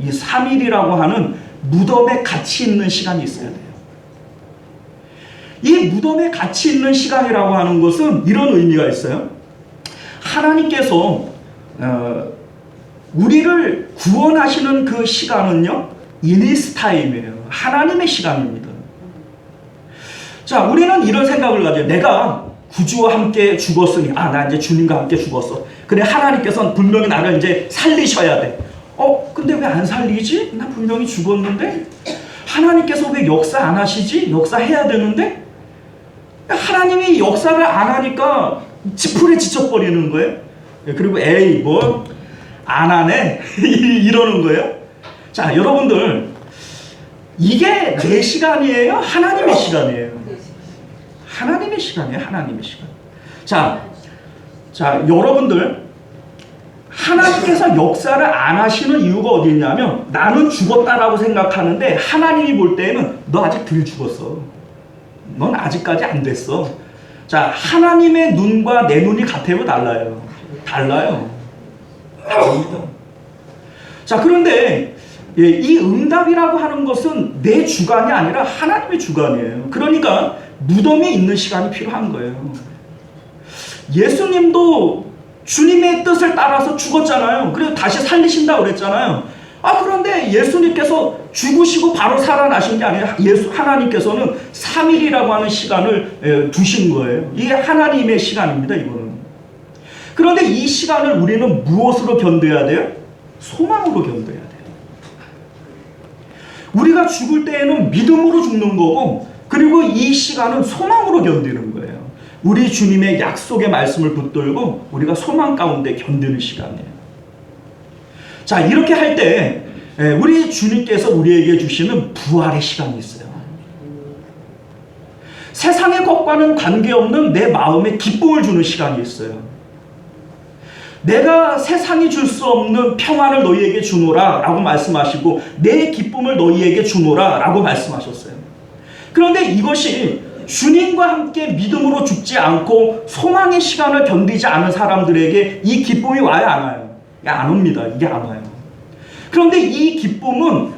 [SPEAKER 1] 이 3일이라고 하는 무덤에 같이 있는 시간이 있어야 돼요. 이 무덤에 같이 있는 시간이라고 하는 것은 이런 의미가 있어요. 하나님께서 우리를 구원하시는 그 시간은요, 이니스 타임이에요. 하나님의 시간입니다. 자, 우리는 이런 생각을 가져요. 내가 구주와 함께 죽었으니, 나 이제 주님과 함께 죽었어. 그래, 하나님께서는 분명히 나를 이제 살리셔야 돼. 근데 왜 안 살리지? 나 분명히 죽었는데? 하나님께서 왜 역사 안 하시지? 역사해야 되는데? 하나님이 역사를 안 하니까 지풀에 지쳐버리는 거예요. 그리고 에이, 뭐 안 하네? 이러는 거예요. 자, 여러분들, 이게 내 시간이에요? 하나님의 시간이에요? 하나님의 시간이에요. 하나님의 시간. 자, 여러분들, 하나님께서 역사를 안 하시는 이유가 어디 있냐면, 나는 죽었다라고 생각하는데 하나님이 볼 때에는 너 아직 덜 죽었어. 넌 아직까지 안 됐어. 자, 하나님의 눈과 내 눈이 같아요, 달라요? 달라요. 다릅니다. 자, 그런데 이 응답이라고 하는 것은 내 주관이 아니라 하나님의 주관이에요. 그러니까 무덤에 있는 시간이 필요한 거예요. 예수님도 주님의 뜻을 따라서 죽었잖아요. 그래서 다시 살리신다고 그랬잖아요. 그런데 예수님께서 죽으시고 바로 살아나신 게 아니라 하나님께서는 3일이라고 하는 시간을 두신 거예요. 이게 하나님의 시간입니다, 이거는. 그런데 이 시간을 우리는 무엇으로 견뎌야 돼요? 소망으로 견뎌야 돼요. 우리가 죽을 때에는 믿음으로 죽는 거고, 그리고 이 시간은 소망으로 견디는 거예요. 우리 주님의 약속의 말씀을 붙들고 우리가 소망 가운데 견디는 시간이에요. 자, 이렇게 할 때 우리 주님께서 우리에게 주시는 부활의 시간이 있어요. 세상의 것과는 관계없는 내 마음에 기쁨을 주는 시간이 있어요. 내가 세상이 줄 수 없는 평안을 너희에게 주노라 라고 말씀하시고, 내 기쁨을 너희에게 주노라 라고 말씀하셨어요. 그런데 이것이 주님과 함께 믿음으로 죽지 않고 소망의 시간을 견디지 않은 사람들에게 이 기쁨이 와요, 안 와요? 안 옵니다. 이게 안 와요. 그런데 이 기쁨은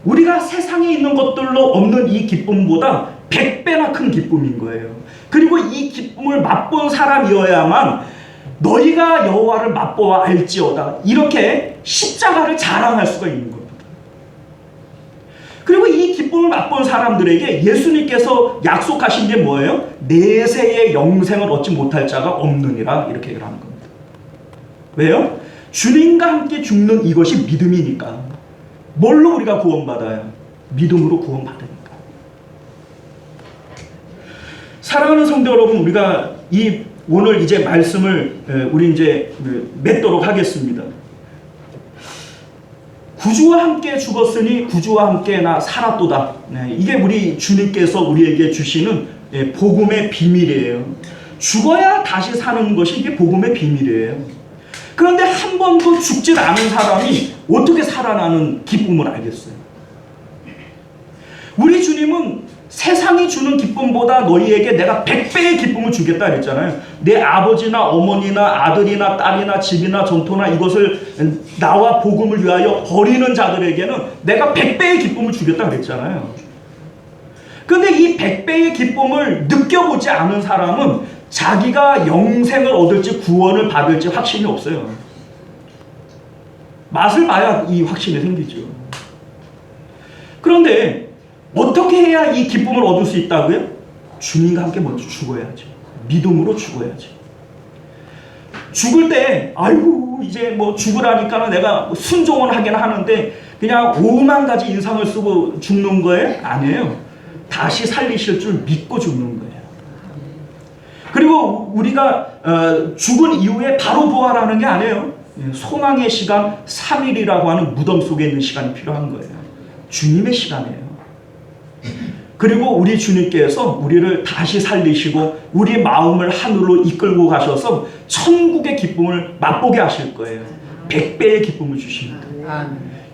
[SPEAKER 1] 우리가 세상에 있는 것들로 없는 이 기쁨보다 100배나 큰 기쁨인 거예요. 그리고 이 기쁨을 맛본 사람이어야만 너희가 여호와를 맛보아 알지어다, 이렇게 십자가를 자랑할 수가 있는 겁니다. 그리고 이 기쁨을 맛본 사람들에게 예수님께서 약속하신 게 뭐예요? 내세의 영생을 얻지 못할 자가 없느니라, 이렇게 얘기를 하는 겁니다. 왜요? 주님과 함께 죽는 이것이 믿음이니까. 뭘로 우리가 구원받아요? 믿음으로 구원받으니까. 사랑하는 성도 여러분, 우리가 오늘 이제 말씀을 우리 이제 맺도록 하겠습니다. 구주와 함께 죽었으니 구주와 함께 나 살았도다. 이게 우리 주님께서 우리에게 주시는 복음의 비밀이에요. 죽어야 다시 사는 것이 이게 복음의 비밀이에요. 그런데 한 번도 죽질 않은 사람이 어떻게 살아나는 기쁨을 알겠어요? 우리 주님은 세상이 주는 기쁨보다 너희에게 내가 100배의 기쁨을 주겠다 그랬잖아요. 내 아버지나 어머니나 아들이나 딸이나 집이나 전토나 이것을 나와 복음을 위하여 버리는 자들에게는 내가 100배의 기쁨을 주겠다 그랬잖아요. 그런데 이 100배의 기쁨을 느껴보지 않은 사람은 자기가 영생을 얻을지 구원을 받을지 확신이 없어요. 맛을 봐야 이 확신이 생기죠. 그런데 어떻게 해야 이 기쁨을 얻을 수 있다고요? 주님과 함께 먼저 죽어야죠. 믿음으로 죽어야죠. 죽을 때 아이고 이제 뭐 죽으라니까 내가 순종은 하긴 하는데 그냥 5만 가지 인상을 쓰고 죽는 거예요? 아니에요. 다시 살리실 줄 믿고 죽는 거예요. 그리고 우리가 죽은 이후에 바로 부활하는 게 아니에요. 소망의 시간 3일이라고 하는 무덤 속에 있는 시간이 필요한 거예요. 주님의 시간이에요. 그리고 우리 주님께서 우리를 다시 살리시고 우리 마음을 하늘로 이끌고 가셔서 천국의 기쁨을 맛보게 하실 거예요. 100배의 기쁨을 주십니다.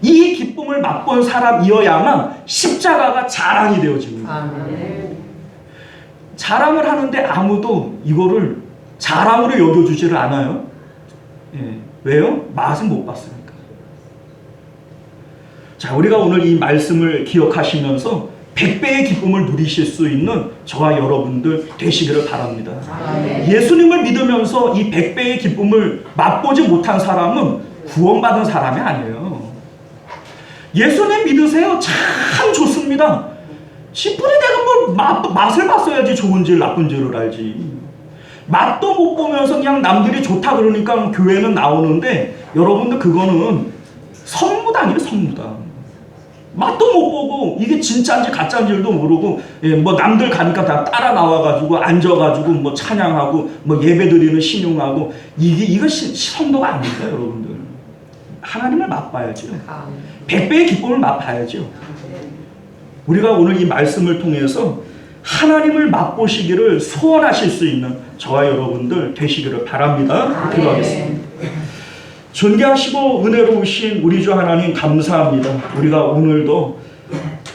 [SPEAKER 1] 이 기쁨을 맛본 사람이어야만 십자가가 자랑이 되어집니다. 자랑을 하는데 아무도 이거를 자랑으로 여겨주지를 않아요. 왜요? 맛은 못 봤으니까. 자, 우리가 오늘 이 말씀을 기억하시면서 100배의 기쁨을 누리실 수 있는 저와 여러분들 되시기를 바랍니다. 예수님을 믿으면서 이 100배의 기쁨을 맛보지 못한 사람은 구원받은 사람이 아니에요. 예수님 믿으세요. 참 좋습니다. 시푸리 내가 뭘 맛을 봤어야지 좋은지 나쁜지를 알지. 맛도 못 보면서 그냥 남들이 좋다 그러니까 교회는 나오는데 여러분들 그거는 선무당이에요. 선무당. 맛도 못 보고 이게 진짜인지 가짜인지도 모르고 뭐 남들 가니까 다 따라 나와가지고 앉아가지고 뭐 찬양하고 뭐 예배드리는 신용하고 이거 성도가 아닙니다. 여러분들 하나님을 맛봐야죠. 100배의 기쁨을 맛봐야죠. 우리가 오늘 이 말씀을 통해서 하나님을 맛보시기를 소원하실 수 있는 저와 여러분들 되시기를 바랍니다. 기도하겠습니다. 존귀하시고 은혜로우신 우리 주 하나님 감사합니다. 우리가 오늘도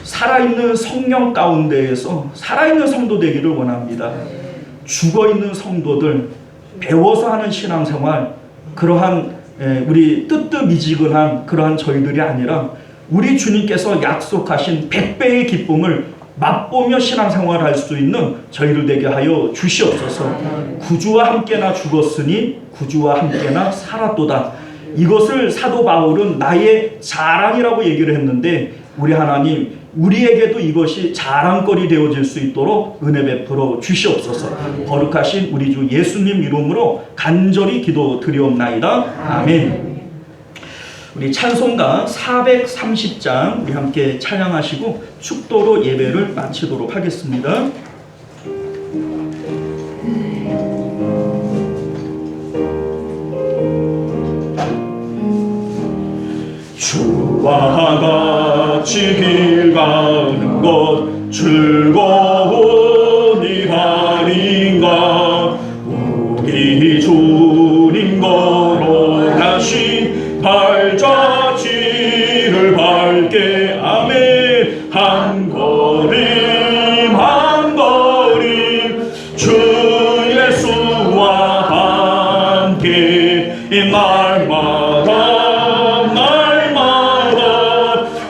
[SPEAKER 1] 살아있는 성령 가운데에서 살아있는 성도 되기를 원합니다. 죽어있는 성도들 배워서 하는 신앙생활 그러한 우리 뜨뜻미지근한 그러한 저희들이 아니라 우리 주님께서 약속하신 100배의 기쁨을 맛보며 신앙생활을 할 수 있는 저희들 되게 하여 주시옵소서. 구주와 함께나 죽었으니 구주와 함께나 살았도다. 이것을 사도 바울은 나의 자랑이라고 얘기를 했는데 우리 하나님 우리에게도 이것이 자랑거리 되어질 수 있도록 은혜 베풀어 주시옵소서. 거룩하신 우리 주 예수님 이름으로 간절히 기도드리옵나이다. 아멘. 우리 찬송가 430장 우리 함께 찬양하시고 축도로 예배를 마치도록 하겠습니다. 주와 같이 길 가는 것 즐거우니 아닌가. 우리 주님 걸어가신 발자취를 밟게 아멘. 한 걸음 한 걸음 주 예수와 함께 날마다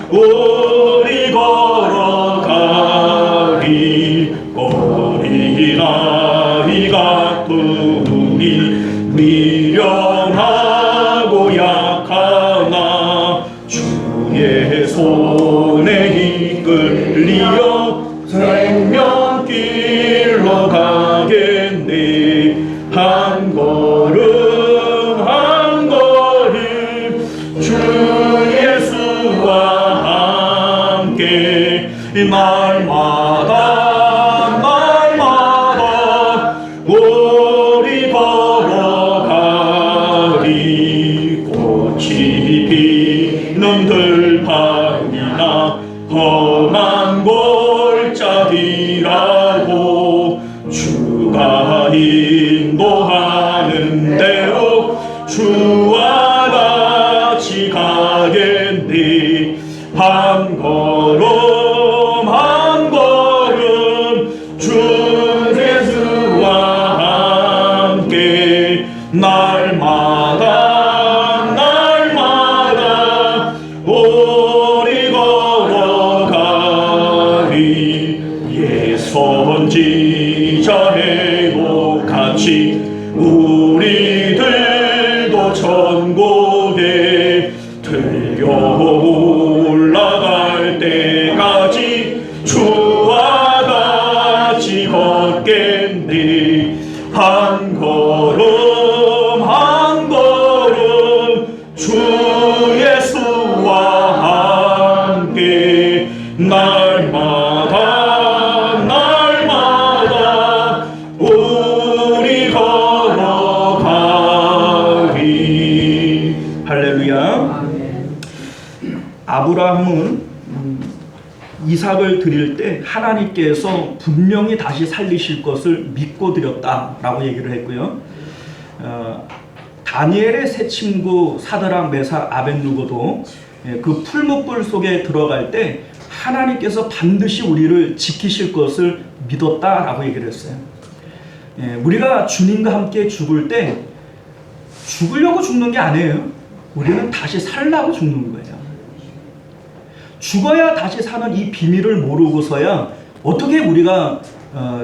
[SPEAKER 1] 우리 걸어가리 어린아이 같으니 미련하고 약하나 주의 손에 이끌리어 생명길로 가겠네. 한 걸음 한 걸음 가리라고 주가 인도하는 대로 주와 같이 가겠네. 한 걸음 한 걸음 주 예수와 함께 날마다 날마다 우리 걸어가리. 예 선지자해도 같이 우리들도 천국에 들려 올라갈 때까지 주와 같이 걷겠네. 한 걸음 한 걸음 주 예수와 함께 날마다 날마다 우리 걸어가리. 할렐루야. 아브라함은 이삭을 드릴 때 하나님께서 분명히 다시 살리실 것을 믿고 드렸다라고 얘기를 했고요. 다니엘의 세 친구 사드락, 메삭, 아벳느고도 그 풀무불 속에 들어갈 때 하나님께서 반드시 우리를 지키실 것을 믿었다라고 얘기를 했어요. 우리가 주님과 함께 죽을 때 죽으려고 죽는 게 아니에요. 우리는 다시 살라고 죽는 거예요. 죽어야 다시 사는 이 비밀을 모르고서야 어떻게 우리가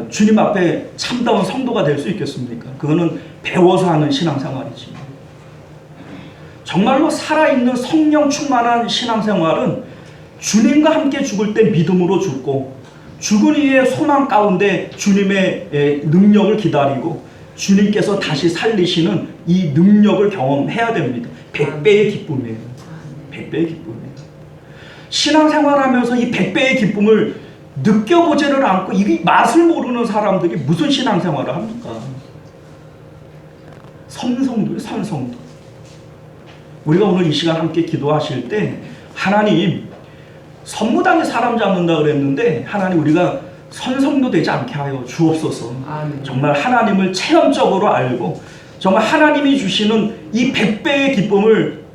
[SPEAKER 1] 주님 앞에 참다운 성도가 될 수 있겠습니까? 그거는 배워서 하는 신앙생활이지. 정말로 살아있는 성령 충만한 신앙생활은 주님과 함께 죽을 때 믿음으로 죽고 죽은 이의 소망 가운데 주님의 능력을 기다리고 주님께서 다시 살리시는 이 능력을 경험해야 됩니다. 100배의 기쁨이에요. 100배의 기쁨이에요. 신앙생활하면서 이 100배의 기쁨을 느껴보지를 않고 이 맛을 모르는 사람들이 무슨 신앙생활을 합니까? 선성도예요. 선성도. 우리가 오늘 이 시간 함께 기도하실 때 하나님 선무당에 사람 잡는다 그랬는데 하나님 우리가 선성도 되지 않게 하여 주옵소서. 정말 하나님을 체험적으로 알고 정말 하나님이 주시는 이 100배의 기쁨을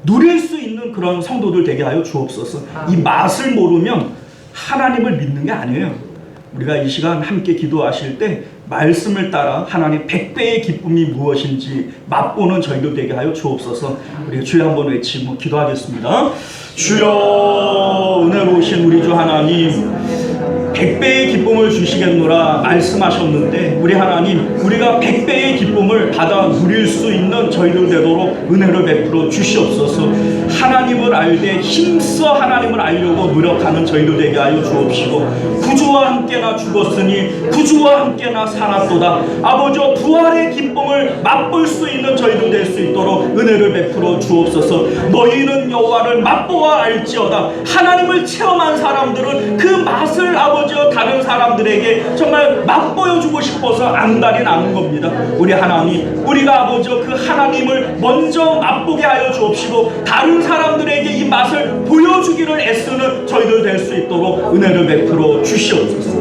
[SPEAKER 1] 누릴 수 있는 그런 성도들 되게 하여 주옵소서. 이 맛을 모르면 하나님을 믿는 게 아니에요. 우리가 이 시간 함께 기도하실 때 말씀을 따라 하나님 100배의 기쁨이 무엇인지 맛보는 저희들 되게 하여 주옵소서. 우리가 주여 한번 외치고 기도하겠습니다. 주여 은혜로우신 우리 주 하나님 100배의 기쁨을 주시겠노라 말씀하셨는데 우리 하나님 우리가 100배의 기쁨을 받아 누릴 수 있는 저희들 되도록 은혜를 베풀어 주시옵소서. 하나님을 알되 힘써 하나님을 알려고 노력하는 저희들 되게 하여 주옵시고 구주와 함께나 죽었으니 구주와 함께나 살았도다. 아버지여 부활의 기쁨을 맛볼 수 있는 저희들 될 수 있도록 은혜를 베풀어 주옵소서. 너희는 여호와를 맛보아 알지어다. 하나님을 체험한 사람들은 그 맛을 아버지여 다른 사람들에게 정말 맛보여주고 싶어서 안달이 나는 겁니다. 우리 하나님 우리가 아버지여 그 하나님을 먼저 맛보게 하여 주옵시고 다른 사람들에게 이 맛을 보여주기를 애쓰는 저희들 될 수 있도록 은혜를 베풀어 주시옵소서.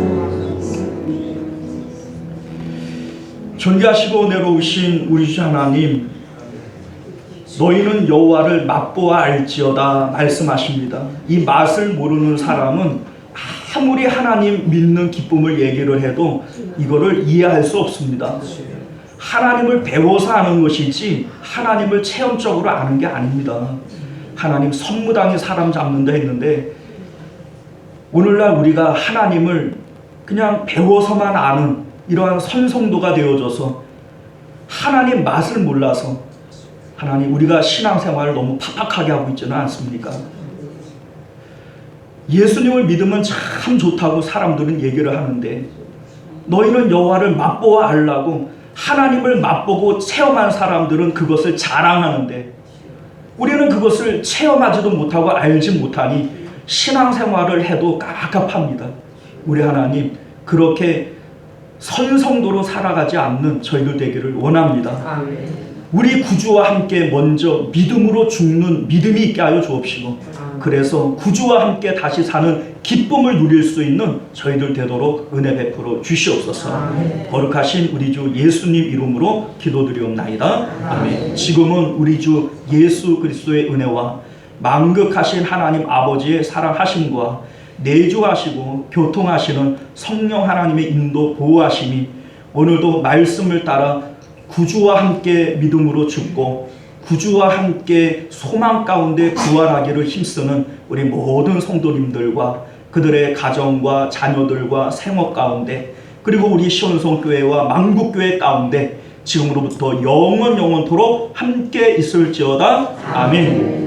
[SPEAKER 1] 존귀하시고 은혜로우신 우리 주 하나님 너희는 여호와를 맛보아 알지어다 말씀하십니다. 이 맛을 모르는 사람은 아무리 하나님 믿는 기쁨을 얘기를 해도 이거를 이해할 수 없습니다. 하나님을 배워서 아는 것이지 하나님을 체험적으로 아는 게 아닙니다. 하나님 선무당에 사람 잡는다 했는데 오늘날 우리가 하나님을 그냥 배워서만 아는 이러한 선성도가 되어져서 하나님 맛을 몰라서 하나님 우리가 신앙생활을 너무 팍팍하게 하고 있지는 않습니까? 예수님을 믿으면 참 좋다고 사람들은 얘기를 하는데 너희는 여호와를 맛보아 알라고 하나님을 맛보고 체험한 사람들은 그것을 자랑하는데 우리는 그것을 체험하지도 못하고 알지 못하니 신앙생활을 해도 깝깝합니다. 우리 하나님 그렇게 선성도로 살아가지 않는 저희들 되기를 원합니다.
[SPEAKER 3] 아멘.
[SPEAKER 1] 우리 구주와 함께 먼저 믿음으로 죽는 믿음이 있게 하여 주옵시고 그래서 구주와 함께 다시 사는 기쁨을 누릴 수 있는 저희들 되도록 은혜 베풀어 주시옵소서. 거룩하신 우리 주 예수님 이름으로 기도드리옵나이다. 아멘. 지금은 우리 주 예수 그리스도의 은혜와 만극하신 하나님 아버지의 사랑하심과 내주하시고 교통하시는 성령 하나님의 인도 보호하심이 오늘도 말씀을 따라 구주와 함께 믿음으로 죽고 구주와 함께 소망 가운데 부활하기를 힘쓰는 우리 모든 성도님들과 그들의 가정과 자녀들과 생업 가운데 그리고 우리 시온성교회와 만국교회 가운데 지금으로부터 영원토록 함께 있을지어다. 아멘.